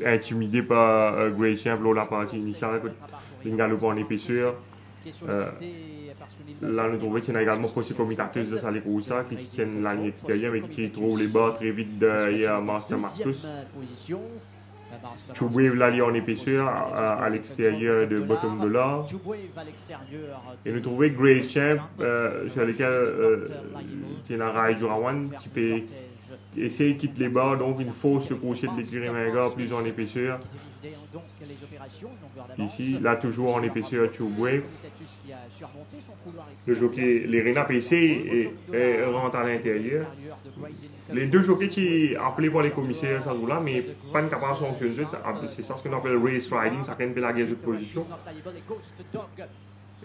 Intimidé par Great Champ lors de la partie initiale. Il gagne en épaisseur. Là, nous trouvons qu'il y a également possible Comitatus de sa course qui tiennent la ligne extérieure mais qui trouve les bas très vite derrière Master Mascus. Tube Wave là, en épaisseur à l'extérieur de bottom de l'art. Et nous trouvons Grace Champ sur lequel il y a Rai Jurawan qui peut essayer de quitter les barres, donc il force le crochet de l'écurie Manga plus en épaisseur. Ici, là toujours en épaisseur Tube Wave. Le jockey, les Rena PC et rentre à l'intérieur. Les 2 jockeys qui appelés par les commissaires, ça là, mais pas capable de sanctionner. C'est ça ce qu'on appelle race riding, ça crée la guerre de position.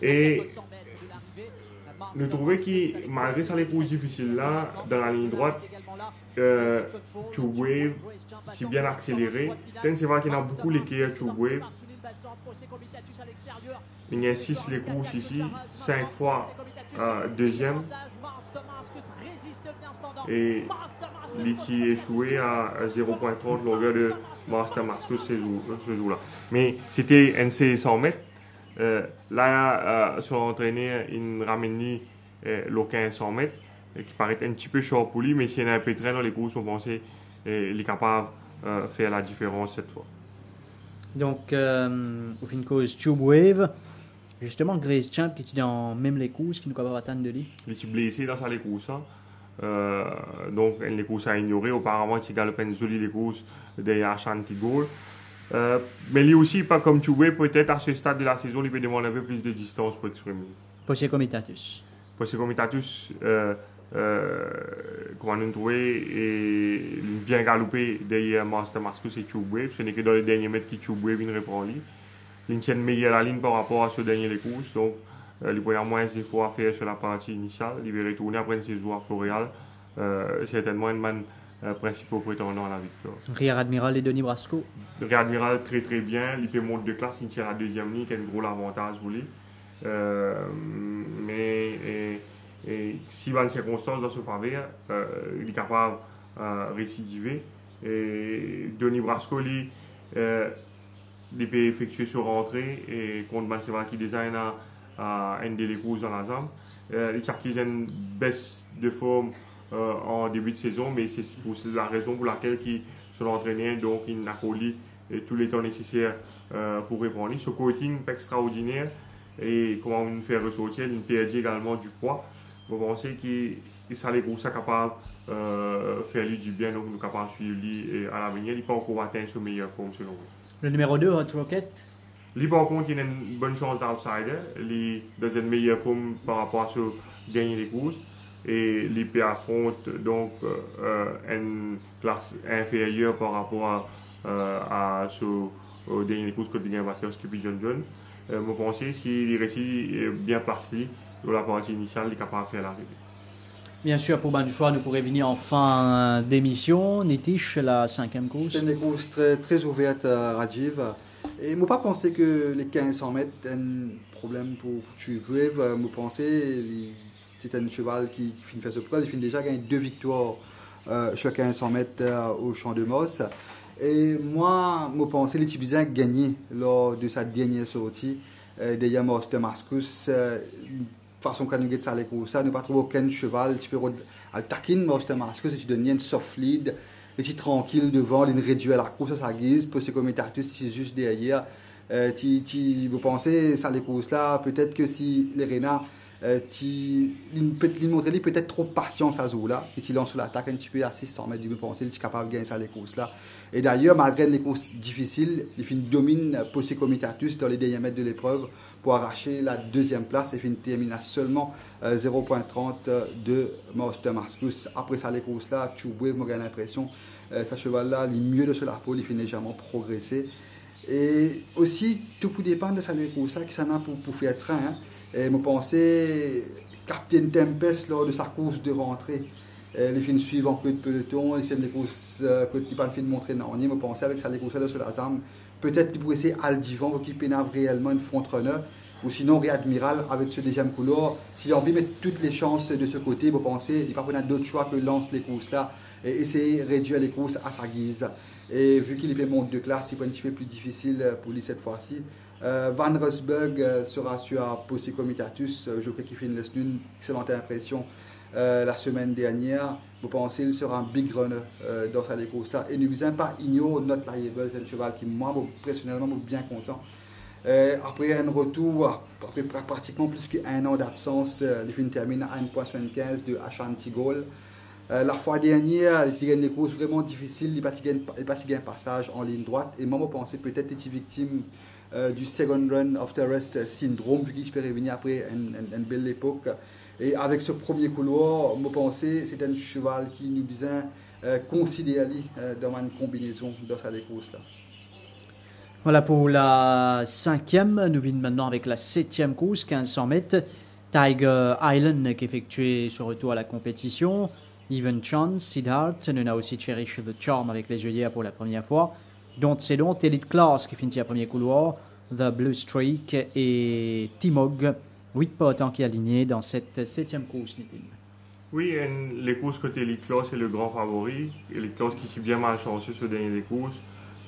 Et nous trouvons que malgré ça les courses difficiles là, dans la ligne droite, Tube Wave, c'est bien accéléré. C'est vrai qu'il y a beaucoup d'équerres Tube Wave. Il y a 6 les courses ici, 5 fois 2e. Et il est échoué à 0.30 longueur de Master Mascus ce jour-là. Mais c'était NC 100 mètres. Là, sur l'entraîneur, il ramène le 1500 mètres, qui paraît un petit peu short pour lui, mais s'il y a un peu de train dans les courses, on pensait qu'il est capable faire la différence cette fois. Donc, au fin de cause, Tube Wave, justement, Grace Champ qui est dans même les courses, qui nous capable d'atteindre de lui. Il est blessé dans sa les courses. Donc, les courses à ignorer. Auparavant, il galopait une jolie les courses derrière Ashanti Gold. Mais lui aussi, pas comme Tube Wave, peut-être à ce stade de la saison, il peut demander un peu plus de distance pour exprimer. Possé Comitatus. Possé Comitatus, comment nous trouver et bien galopé derrière Master Mascus et Tube Wave. Ce n'est que dans les derniers mètres que Tube Wave vient reprendre lui. Il tient meilleure la ligne par rapport à ce dernier les courses. Donc, il peut y avoir moins d'efforts à faire sur la partie initiale. Il va retourner après une saison à Floréal. Certainement un man principal prétendant à la victoire. Rier Admiral et Denis Brasco. Rier Admiral très très bien. Il peut monter de classe, il tient la deuxième ligne, qui a un gros avantage pour lui. Mais si il y a une circonstance dans ce faveur, il est capable de récidiver. Et Denis Brasco, lui, il peut effectuer sur rentrée et contre Manseva qui design un des courses dans la zone. Il a une baisse de forme en début de saison, mais c'est la raison pour laquelle il se l'entraînait, donc il n'a pas eu tous les temps nécessaires pour répondre. Ce coating est extraordinaire et comment on fait ressortir, il perd également du poids. Vous pensez que ça les courses capable faire lui du bien, donc nous capable de suivre lui à l'avenir. Il n'est pas encore atteint sa meilleure forme selon vous. Le numéro 2, Hot Rocket. Lui, par contre, il a une bonne chance d'outsider. Il est dans une meilleure forme par rapport à ce gagner les courses. Et il affronte donc une classe inférieure par rapport à ce dernier les courses que il a battu Skippy John John. Je pense que s'il réussit bien placé dans la partie initiale, il est capable de faire l'arrivée. Bien sûr, pour Banchois, nous pourrions venir en fin d'émission. Nitish, la 5e course. C'est une course très, très ouverte à Rajiv. Et je ne pas penser que les 1500 mètres est un problème pour Tube Wave. Je pense que c'est un cheval qui finit faire ce preuve. Il finit déjà gagner 2 victoires sur 1500 mètres au Champ de Moss. Et moi, je pense que les Tibizans ont gagné lors de sa dernière sortie. D'ailleurs, Master Mascus. Façon qu'on nous ça les courses, nous pas trouver aucun cheval, tu peux attaquer Master Mascus, tu donnes une soft lead, et tu es tranquille devant, il réduit la course à sa guise, pour ce commentatus, tu es juste derrière. Vous pensez, ça les courses là, peut-être que si les Renards, tu montrer peut-être trop patience à ce là, et tu lances sur l'attaque un petit peu à 600 mètres du penser, tu es capable de gagner ça les courses là. Et d'ailleurs, malgré les courses difficiles, il domine Possé Comitatus dans les derniers mètres de l'épreuve pour arracher la 2e place et termine à seulement 0.30 de Master Mascus. Après ça, les courses là, Tube Wave, j'ai l'impression, ce cheval là, il est mieux de sur la pole, il fait légèrement progresser. Et aussi, tout peut dépendre de ça, les courses là, qui s'en a pour faire train. Hein. Et je pensais, Captain Tempest lors de sa course de rentrée, les films suivants que de peloton, les scènes de courses que tu pas de montrer non, je pensais avec ça les courses là sur la zame, peut-être qu'il pourrait essayer Aldivan qui pénave réellement une frontrunner, ou sinon Réadmiral avec ce deuxième couleur. S'il a envie de mettre toutes les chances de ce côté, je pensais, il n'y a pas d'autre choix que lance les courses là et essayer de réduire les courses à sa guise. Et vu qu'il est monte de classe, c'est un petit peu plus difficile pour lui cette fois-ci. Van Rosberg sera sur Possé Comitatus, je crois qu'il fait une excellente impression la semaine dernière. Vous pensez qu'il sera un big runner dans sa course là. Et nous ne pas ignorer notre liable, c'est un cheval qui, moi, personnellement, est bien content. Après un retour, après pratiquement plus qu'un an d'absence, les films terminent à 1.75 de Ashanti Gold. La fois dernière, il gagne des courses vraiment difficiles, il n'a pas gagné un passage en ligne droite. Et moi, je pensais peut-être être victime du second run after rest syndrome, vu qu'il peut revenir après une belle époque. Et avec ce premier couloir, je pensais que c'est un cheval qui nous besoin considérer dans une combinaison dans sa course là. Voilà pour la 5e. Nous venons maintenant avec la 7e course, 1500 mètres. Tiger Island qui effectué son retour à la compétition. Even Chance, Siddharth. Nous avons aussi Cherish the Charm avec les œillères pour la première fois. Donc c'est donc Elite Class qui finit à premier couloir. The Blue Streak et Timog. 8 partants qui est aligné dans cette 7e course, Nitin. Oui, les courses côté Elite Class est le grand favori. Elite Class qui s'est bien malchanceux sur les dernières courses.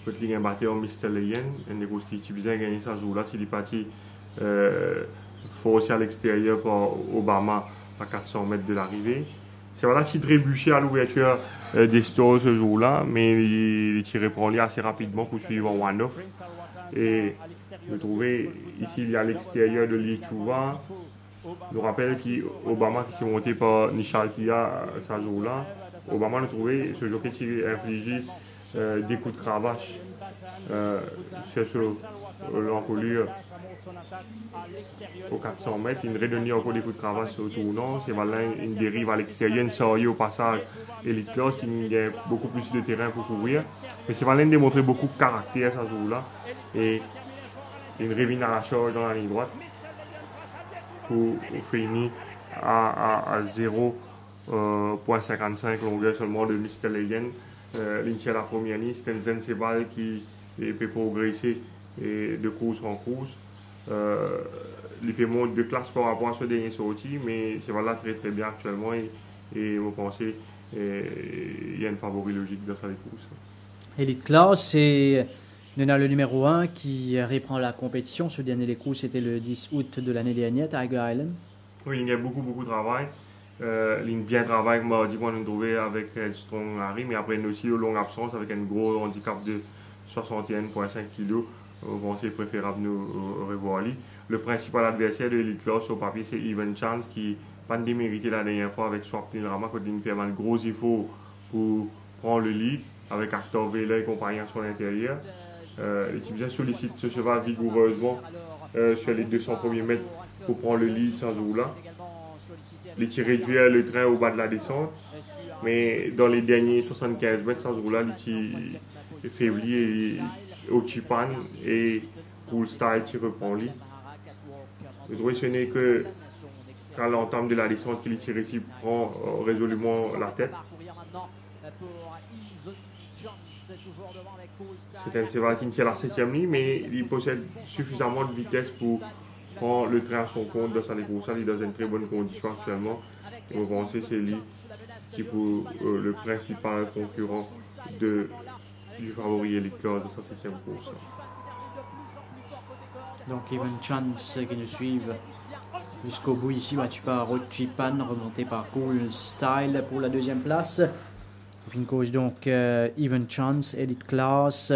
Quand il a battu en Mr. Leyen, une course qui s'est bien gagné ce jour-là. S'il est parti forcé à l'extérieur par Obama à 400 mètres de l'arrivée. c'est voilà, si trébuché à l'ouverture des stores ce jour-là, mais il tiré pour lui assez rapidement pour suivre en one-off. Et je trouvais ici, il y a l'extérieur de Lichuva. Je rappelle qu'Obama qui s'est monté par Nishaltia ce jour-là, Obama a trouvé ce jockey qui infligé des coups de cravache sur l'encolure aux 400 mètres. Il redonnait encore des coups de cravache au tournant. C'est voilà une dérive à l'extérieur, une sortie au passage Elite Class qui a beaucoup plus de terrain pour courir. Mais c'est voilà démontré beaucoup de caractère ce jour-là. Et une révine à la charge dans la ligne droite pour finir à 0,55 longueur seulement de Mr. Legend. L'initial la première ligne, c'était un Zenseval qui peut progresser de course en course. Il peut monter de classe par rapport à ce dernier sorti, mais c'est voilà très très bien actuellement et vous pensez il y a une favori logique dans sa course. Elite Class, c'est le numéro 1 qui reprend la compétition. Ce dernier les courses, c'était le 10 août de l'année dernière, Tiger Island. Oui, il y a beaucoup de travail. Il y a bien travail, mardi, on a trouvé avec Strong Harry, mais après, il y a aussi une longue absence avec un gros handicap de 61,5 kg. C'est préférable de nous revoir lui. Le principal adversaire de l'Elite Class au papier, c'est Even Chance qui n'a pas démérité la dernière fois avec Swapnil Rama, quand il fait un gros effort pour prendre le lead avec Actor Vela et compagnie à son intérieur. L'équipe bien sollicite ce cheval vigoureusement sur les 200 premiers mètres pour prendre le lead sans jour-là. L'équipe réduit le train au bas de la descente, mais dans les derniers 75 mètres sans jour-là, l'équipe est faibli au Chipan et Cool Style qui reprend lui. Je trouve que ce n'est que quand l'entame de la descente qu'il tire ici prend résolument la tête. C'est un cheval qui tient la 7e ligne, mais il possède suffisamment de vitesse pour prendre le train à son compte dans sa course. Il est dans une très bonne condition actuellement. Et vous pensez que c'est lui qui est pour le principal concurrent du favori Elite Class de sa 7e course. Donc Even Chance qui nous suivent jusqu'au bout ici, battu par Rochipan, remonté par Cool Style pour la 2e place. Fin course donc Even Chance, Elite Class,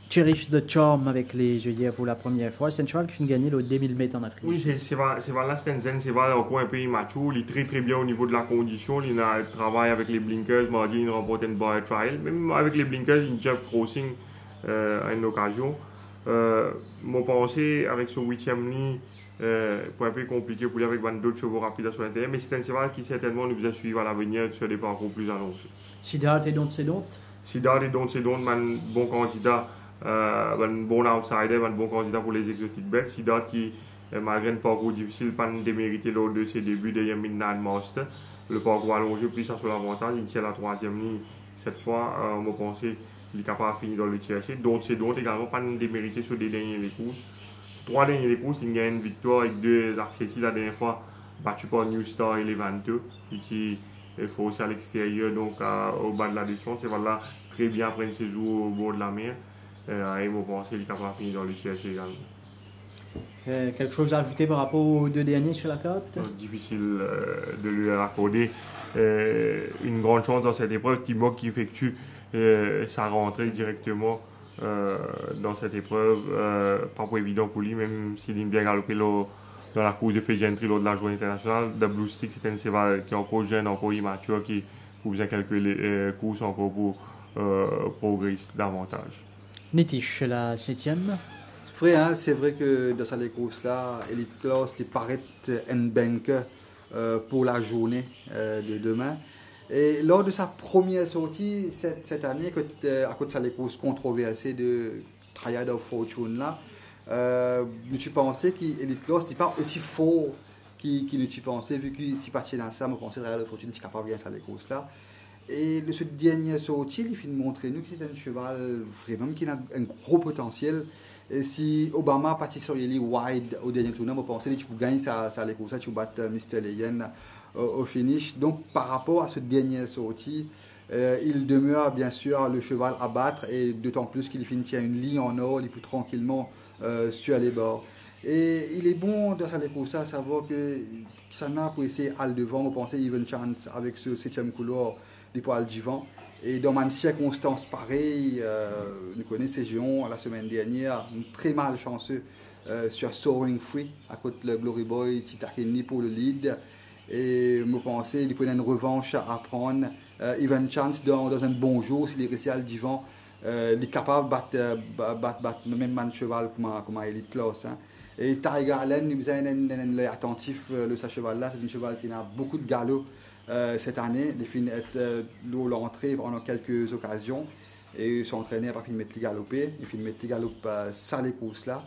Cherish the Charm avec les œillères pour la première fois. C'est un cheval qui finit gagner le 2000 mètres en Afrique. Oui, c'est là, c'est un zen, c'est encore un peu immature. Il est très très bien au niveau de la condition. Il a travaillé avec les blinkers. Mardi, il remporte une barre trial. Même avec les blinkers, il jump crossing à une occasion. Mon pensée avec ce 8e ligne, pour un peu compliqué pour lui avec d'autres chevaux rapides sur l'intérieur. Mais c'est un cheval qui certainement nous a suivi à l'avenir sur des parcours plus annoncés. Siddharth et Don't Sedont. Siddharth et Don't Sedont, un bon candidat. Un bon outsider, un bon candidat pour les exotiques bêtes. Siddharth qui, malgré un parcours difficile, pas démérité lors de ses débuts de Midnight Master. Le parcours allongé, plus ça sur l'avantage. Il tient la 3e ligne cette fois. On m'a pensé qu'il est capable de finir dans le TRC. Donc c'est donc également pas démérité sur les dernières courses. Sur 3 dernières courses, il gagne une victoire avec 2 accessibles la dernière fois, battu par New Star et Levanto. Il faut aussi à l'extérieur, donc au bas de la descente. C'est voilà, très bien après une saison au bord de la mer. Et vous pensez qu'il est capable de finir dans le TSC également. Quelque chose à ajouter par rapport aux 2 derniers sur la carte? Difficile de lui accorder une grande chance dans cette épreuve. Timok qui effectue sa rentrée directement dans cette épreuve, pas pour évident pour lui, même s'il aime bien galoper dans la course de Fegentry lors de la journée internationale. The Blue Stick, c'est un cheval qui est encore jeune, encore immature, qui vous a quelques courses encore pour progresser davantage. Nitish, la 7e. C'est vrai que dans cette course-là, Elite Class, il paraît un banker pour la journée de demain. Et lors de sa première sortie cette année, à cause de sa course controversée de Triad of Fortune, là, tu pensais qu'Elite Class n'est pas aussi fort qu'il ne tu pensais, vu qu'il s'y partait dans ça, je pensais que Triad of Fortune était capable de gagner cette course-là. Et ce dernier sortie, il fait montrer nous que c'est un cheval vraiment qui a un gros potentiel. Et si Obama partit sur les wide au dernier tournoi, je pensais que tu peux gagner ça les courses, tu peux battre Mr. Legend au finish. Donc par rapport à ce dernier sortie, il demeure bien sûr le cheval à battre et d'autant plus qu'il finit une ligne en or, il peut tranquillement sur les bords. Et il est bon dans cette course à savoir que ça n'a pour essayer à le devant, on pensait even chance avec ce 7e couloir des poils du vent. Et dans une circonstance pareille, nous connaissons ces géants la semaine dernière, très mal chanceux sur Soaring Free, à côté de Glory Boy, Titakeni pour le lead. Et je pensais qu'il prenait une revanche à prendre. Even Chance, dans un bon jour, s'il est resté à le divan, il est capable de battre même un cheval comme un Elite Class. Hein. Et Tiger Allen, nous sommes attentifs, le sa cheval-là, c'est un cheval qui a beaucoup de galop cette année. Il finit l'entrée pendant quelques occasions. Et s'entraîner à partir de mettre les galoper. Il finit mettre les galopes ça les courses là.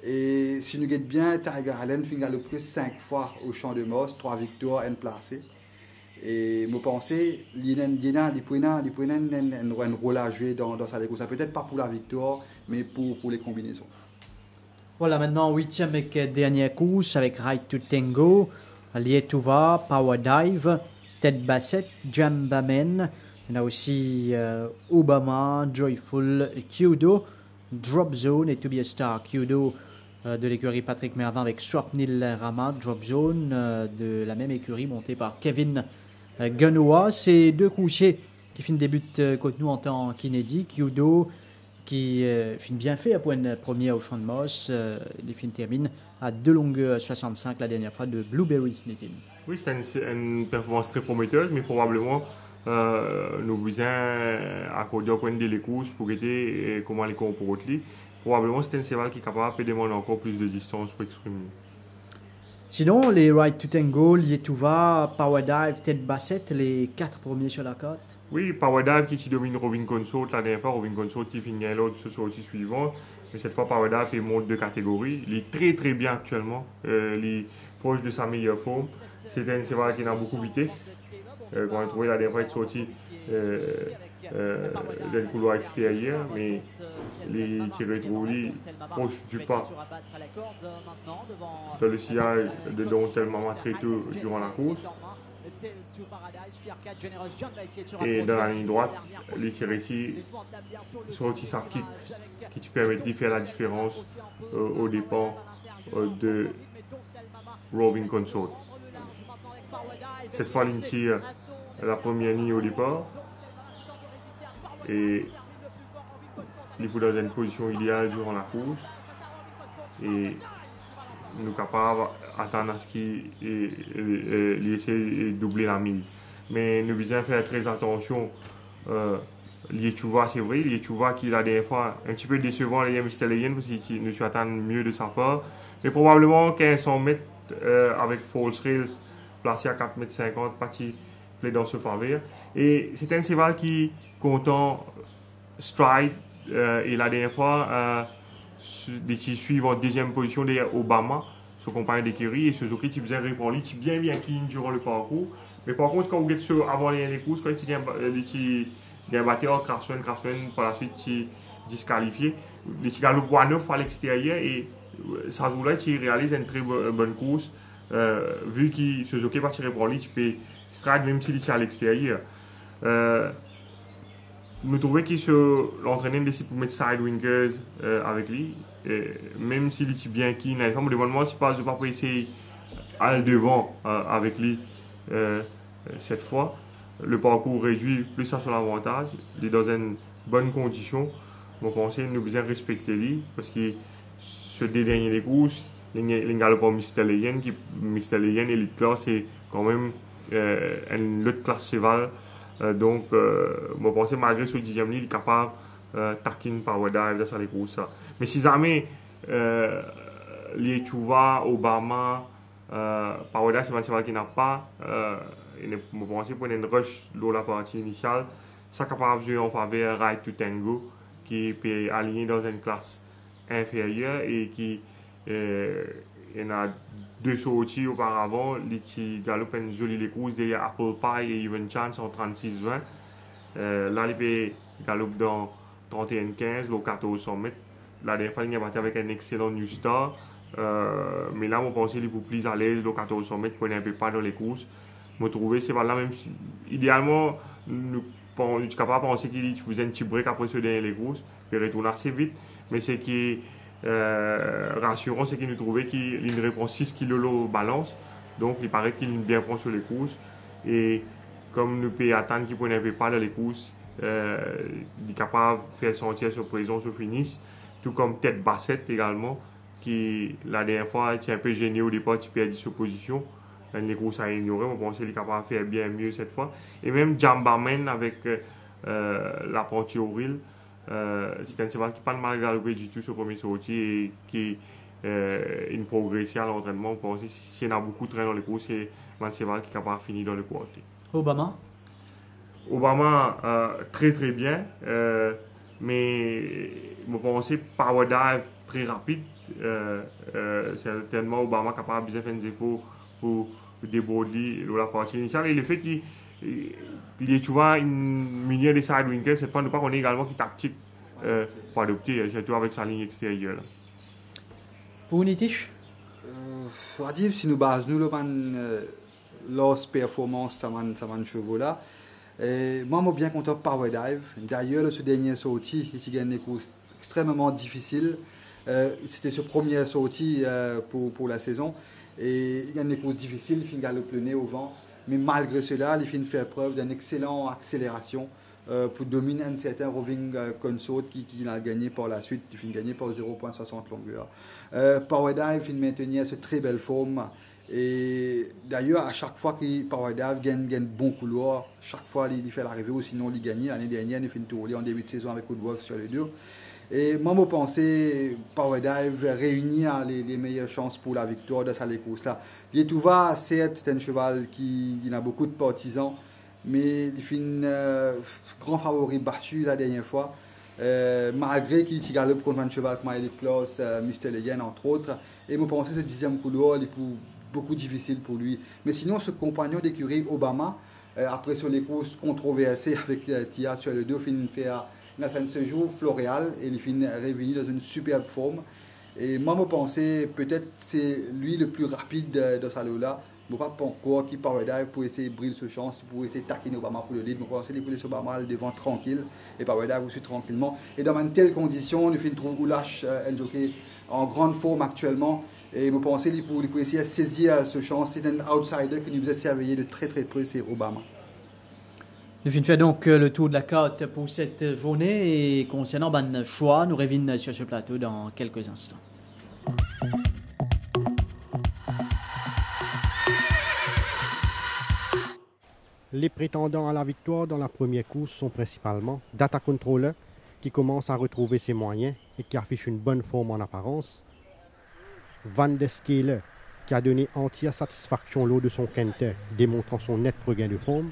Et si nous regardons bien, Tiger Allen finit galoper 5 fois au champ de Moss, 3 victoires, 1 placé. Et je pense qu'il a un rôle à jouer dans sa course. Peut-être pas pour la victoire, mais pour les combinaisons. Voilà, maintenant, 8e et dernière course avec Right to Tango, Lietuva, Power Dive, Ted Bassett, Jambamen. Il y a aussi Obama, Joyful, Kyudo, Drop Zone et To Be a Star. Kyudo de l'écurie Patrick Mervin avec Swapnil Rama, Drop Zone de la même écurie montée par Kevin Gunoa. C'est deux couchers qui finissent début contre nous en temps qu'inédit. Kyudo qui finit bien fait à point premier au champ de Moss. Les fins terminent à 2 longueurs 65 la dernière fois de Blueberry. Oui, c'était une performance très prometteuse, mais probablement nous besoin accorder au point de les courses pour aider comment les cours pour autres. Probablement c'est un cheval qui est capable de demander encore plus de distance pour exprimer. Sinon, les Right to Tango, Lietuva, Power Dive, Ted Bassett, les 4 premiers sur la carte. Oui, Power Dive qui domine Roving Consort la dernière fois, Roving Consort qui finit l'autre ce soir aussi suivant. Mais cette fois, Power Dive il monte de catégorie. Il est très très bien actuellement. Il est proche de sa meilleure forme. C'est un cheval qui a beaucoup de vitesse. Quand on a trouvé la dernière fois, il est sorti d'un couloir extérieur, mais les tirés trouvés proche du pas dans le sillage de dont tellement très tôt durant la course. Et dans la ligne droite, les tirés ici sorti sa kick qui te permet de faire la différence au départ de Roving Consort. Cette fois, il tire la première ligne au départ et il est dans une position idéale durant la course et nous sommes capables d'attendre à ce qu'il essaie de doubler la mise. Mais nous devons faire très attention. Lietuva, c'est vrai, Lietuva qui la dernière fois un petit peu décevant les Mr. Leyen parce qu'il nous attend mieux de sa part. Mais probablement 1500 mètres avec False Rails placé à 4,50 m, parti plaît dans ce faveur. Et c'est un cheval qui content stride et la dernière fois qui suivent en deuxième position derrière Obama, son compagnon d'écurie, et Suzuki qui faisait répondre, il bien clean durant le parcours. Mais par contre, quand vous êtes avant les courses, quand il y a un batteur, Craftsman par la suite qui disqualifié, les Tigalo Boineuf à l'extérieur et Sazula qui réalise une très bonne course. Vu que Suzuki va tirer pour lui, tu peux stride même s'il est à l'extérieur. Nous trouvons que l'entraîneur décide pour mettre Sidewingers avec lui, même s'il est bien qui n'a pas me demande si pas je pas essayer à devant avec lui cette fois. Le parcours réduit plus à son avantage, il est dans une bonne condition. Je pense que nous devons respecter lui parce que ce dernier courses, les galopants Mr. Leyen et Elite Class c'est quand même une autre classe cheval. Donc, je pense que malgré ce 10e ligne, il est capable de taquiner Power Dive dans les courses. Mais si jamais Lietuva, Obama, Power Dive, c'est un cheval qui n'a pas, je pense pour une rush dans la partie initiale, ça est capable de jouer en faveur Right to Tango, qui est aligné dans une classe inférieure et qui il y en a 2 sorties auparavant, les galopent une jolie course derrière Apple Pie et Even Chance en 36-20. Là, les galopent dans 31-15, le 1400 mètres. La dernière fois, il a battu avec un excellent New Star. Mais là, on pensait qu'il est plus à l'aise, le 1400 mètres, pour un peu pas dans les courses. Je trouvais c'est là même si, idéalement, nous sommes capables de penser qu'il faisait un petit break après ce dernier les courses, puis retourner assez vite. Mais c'est que rassurant, c'est qu'il nous trouvait qu'il répond 6 kg au balance. Donc, il paraît qu'il bien prend sur les courses. Et comme nous pouvons attendre qu'il ne prenne pas dans les courses, il est capable de faire sentir sur présence au finish. Tout comme Tête Bassette également, qui la dernière fois était un peu gêné au départ, il perdit sa position. Dans les courses à ignorer, on pense qu'il est capable de faire bien mieux cette fois. Et même Jambaman avec l'apprenti Auril, c'est un cheval qui n'a pas de mal galopé du tout sur le premier sortie et qui une progression à l'entraînement. On pense que s'il y en a beaucoup de train dans les courses, c'est un cheval qui est capable de finir dans le quartier. Obama, très très bien, mais je pense que Power Dive très rapide. Certainement, Obama est capable de bien faire des efforts pour déborder la partie initiale. Et le fait qu'il tu vois une minière de Sidewinkers, cette fois, nous pas connaît également qui tactique pour adopter, surtout avec sa ligne extérieure. Là. Pour Nitish si nous basons leur performance, ça m'a chevaux là. Moi, je suis bien content de Power Dive. D'ailleurs, ce dernier sortie, il gagne des courses extrêmement difficiles. C'était ce premier sortie pour la saison. Et il gagne des courses difficiles, il finit galoper le nez au vent. Mais malgré cela, il finit faire preuve d'une excellente accélération pour dominer un certain Roving Consort qui a gagné par la suite. Il finit gagné par 0,60 longueur. Power Dive finit maintenir cette très belle forme. Et d'ailleurs, à chaque fois que Power Dive gagne bon couloir, chaque fois il fait l'arrivée ou sinon il gagne. L'année dernière, il fait une tournée en début de saison avec Woodwolf sur les deux. Et moi, je pense que Power Dive réunit les meilleures chances pour la victoire de cette course-là. Lietouva, certes, c'est un cheval qui a beaucoup de partisans, mais il fait un grand favori battu la dernière fois. Malgré qu'il galope contre un cheval comme Elite Class, Mr. Legend, entre autres. Et je pense que ce 10e couloir est beaucoup difficile pour lui. Mais sinon, ce compagnon d'écurie, Obama, après sur les courses controversées avec Tia sur le 2, il a fait ce jour Floréal et il finit revenu dans une superbe forme. Et moi, je pensais peut-être c'est lui le plus rapide de ce lot-là. Je ne sais pas encore qui Power Dive pour essayer de briller ce chance, pour essayer de taquiner Obama pour le lead. Je pensais qu'il laisser Obama devant tranquille et Power Dive aussi tranquillement. Et dans une telle condition, il fait une trouve lâche un jockey en grande forme actuellement. Et je pensais qu'il pour essayer de saisir ce chance. C'est un outsider qui nous faisait surveiller de très très près, c'est Obama. Nous finissons donc le tour de la carte pour cette journée et concernant ban choix, nous revenons sur ce plateau dans quelques instants. Les prétendants à la victoire dans la première course sont principalement Data Controller, qui commence à retrouver ses moyens et qui affiche une bonne forme en apparence, Van der Skele, qui a donné entière satisfaction lors de son quintet, démontrant son net regain de forme,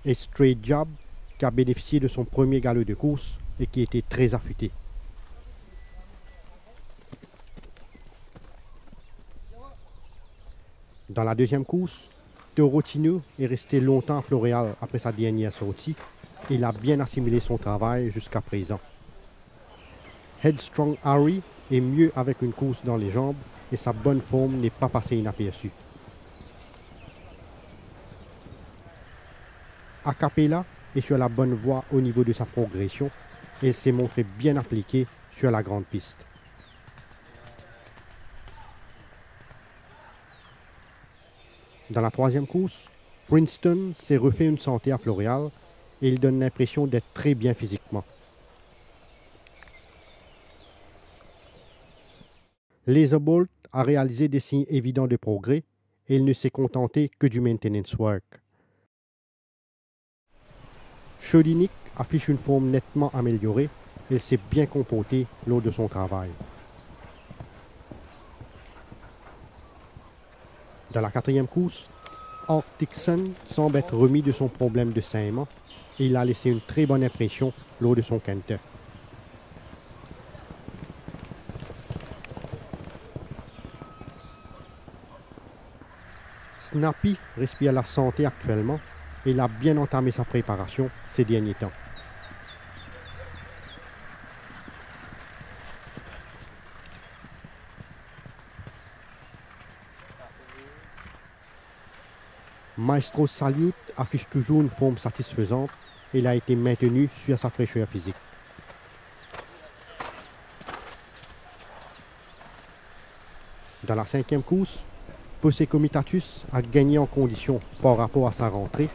et Straight Job, qui a bénéficié de son premier galop de course et qui était très affûté. Dans la deuxième course, Torotino est resté longtemps à Floréal après sa dernière sortie et il a bien assimilé son travail jusqu'à présent. Headstrong Harry est mieux avec une course dans les jambes et sa bonne forme n'est pas passée inaperçue. Acapella est sur la bonne voie au niveau de sa progression et il s'est montré bien appliqué sur la grande piste. Dans la troisième course, Princeton s'est refait une santé à Floréal et il donne l'impression d'être très bien physiquement. Laserbolt a réalisé des signes évidents de progrès et il ne s'est contenté que du maintenance work. Chodinik affiche une forme nettement améliorée et il s'est bien comporté lors de son travail. Dans la quatrième course, Arctic Sun semble être remis de son problème de saignement et il a laissé une très bonne impression lors de son quintet. Snappy respire la santé actuellement et il a bien entamé sa préparation ces derniers temps. Maestro Salute affiche toujours une forme satisfaisante et il a été maintenu sur sa fraîcheur physique. Dans la 5e course, Posse Comitatus a gagné en condition par rapport à sa rentrée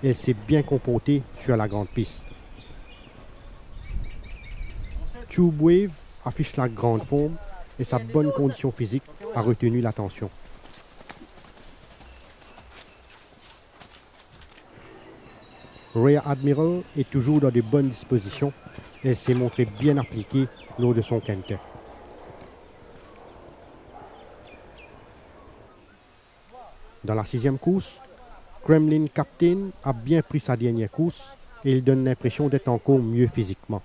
et elle s'est bien comportée sur la grande piste. Tube Wave affiche la grande forme et sa bonne condition physique a retenu l'attention. Rear Admiral est toujours dans de bonnes dispositions et elle s'est montrée bien appliquée lors de son quintet. Dans la 6e course, Kremlin Captain a bien pris sa dernière course et il donne l'impression d'être encore mieux physiquement.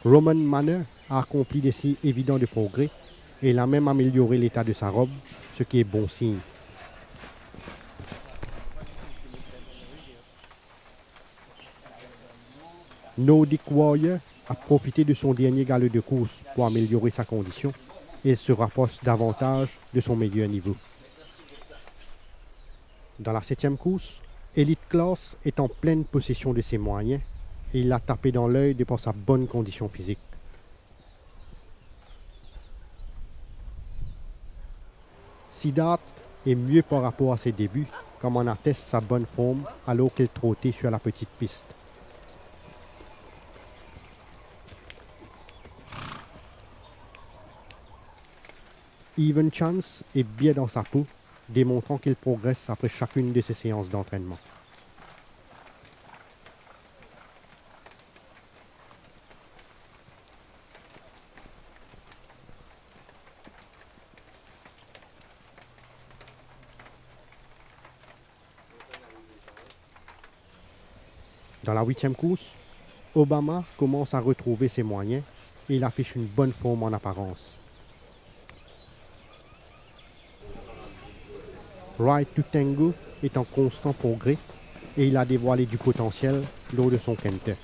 Roman Manor a accompli des signes évidents de progrès et il a même amélioré l'état de sa robe, ce qui est bon signe. Nordic Warrior a profité de son dernier galop de course pour améliorer sa condition et se rapproche davantage de son meilleur niveau. Dans la 7e course, Elite Class est en pleine possession de ses moyens et il l'a tapé dans l'œil de par sa bonne condition physique. Siddharth est mieux par rapport à ses débuts, comme en atteste sa bonne forme alors qu'il trottait sur la petite piste. Even Chance est bien dans sa peau, démontrant qu'il progresse après chacune de ses séances d'entraînement. Dans la 8e course, Obama commence à retrouver ses moyens et il affiche une bonne forme en apparence. Ride to Tango est en constant progrès et il a dévoilé du potentiel lors de son quintet.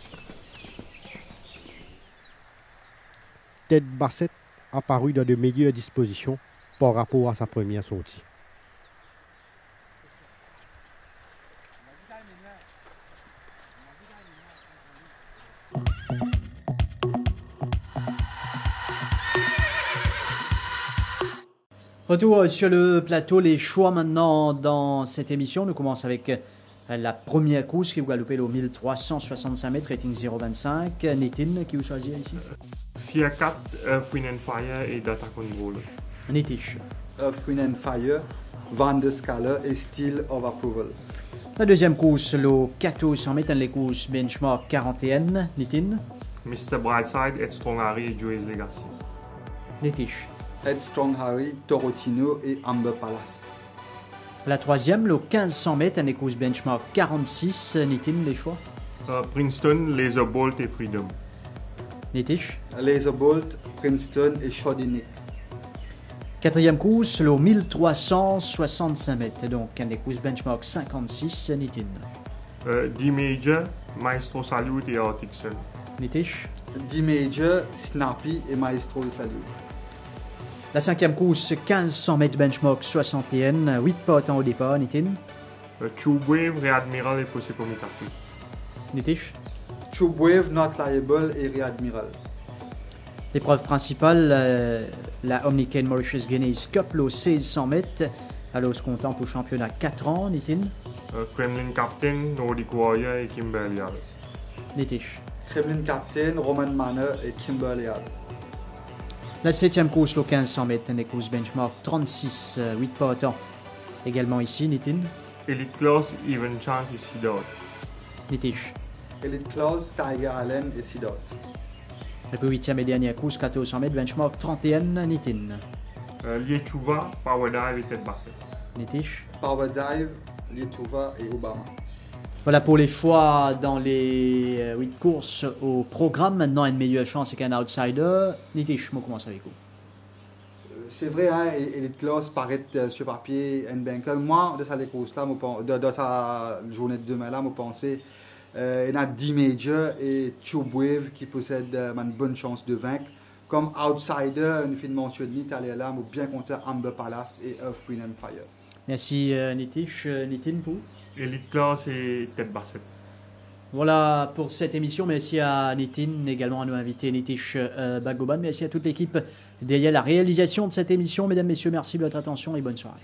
Ted Bassett a paru dans de meilleures dispositions par rapport à sa première sortie. Retour sur le plateau, les choix maintenant dans cette émission. Nous commençons avec la première course qui vous galopez au 1365 mètres, rating 0,25. Nitin, qui vous choisit ici? Fear 4, Earth, Wind and Fire et Data Control. Nitish. Earth, Wind and Fire, Van der Scala et Steel of Approval. La deuxième course, le 1400 mètres, les courses benchmark 41. Nitin. Mr. Brightside, Headstrong Harry et Joey's Legacy. Nitish. Headstrong Harry, Torotino et Amber Palace. La troisième, le 1500 mètres, les courses benchmark 46. Nitin, les choix? Princeton, Laserbolt et Freedom. Nitish. Laserbolt, Princeton et Shodinick. Quatrième course, le 1365 mètres, donc les courses benchmark 56. Nitin. D-Major, Maestro Salute et Arctic Sun. Nitish. D-Major, Snappy et Maestro Salute. La cinquième course, 1500 mètres benchmark 61, 8 partants au départ, Nitin. Tube Wave, Readmiral et Posse Comitatus. Nitish. Tube Wave, Not Liable et Readmiral. L'épreuve principale, la Omnicane Mauritius Guineas Cup, le 1600 mètres, alors ce qu'on tente au championnat 4 ans, Nitin. Kremlin Captain, Nordic Warrior et Kimberley Hall. Nitish. Kremlin Captain, Roman Manor et Kimberley Hall. La septième course, le 1500 mètres, les courses benchmark 36, 8 partants. Également ici, Nitin. Elite Class, Even Chance et Siddharth. Nitish. Elite Claus, Tiger Allen et Siddharth. Et puis huitième et dernière course, 1400 mètres, benchmark 31, Nitin. Lietuva, Power Dive et Ted Bassett. Nitish. Power Dive, Lietuva et Obama. Voilà pour les choix dans les 8 courses au programme. Maintenant, une meilleure chance qu'un outsider. Nitish, on commence avec vous. C'est vrai, hein, Elite Claus paraît sur papier un banker. Moi, de sa course là, de sa journée de demain là, je pensais Il y a D-Major et Tube Wave qui possèdent une bonne chance de vaincre. Comme outsider, une fin de mention de Nitalia là, mais bien contre Amber Palace et Earth, Wind and Fire. Merci Nitish. Nitin pour Elite Class et Tête Bassette. Voilà pour cette émission. Merci à Nitin, également à nos invités Nitish Bagoban. Merci à toute l'équipe derrière la réalisation de cette émission. Mesdames, Messieurs, merci de votre attention et bonne soirée.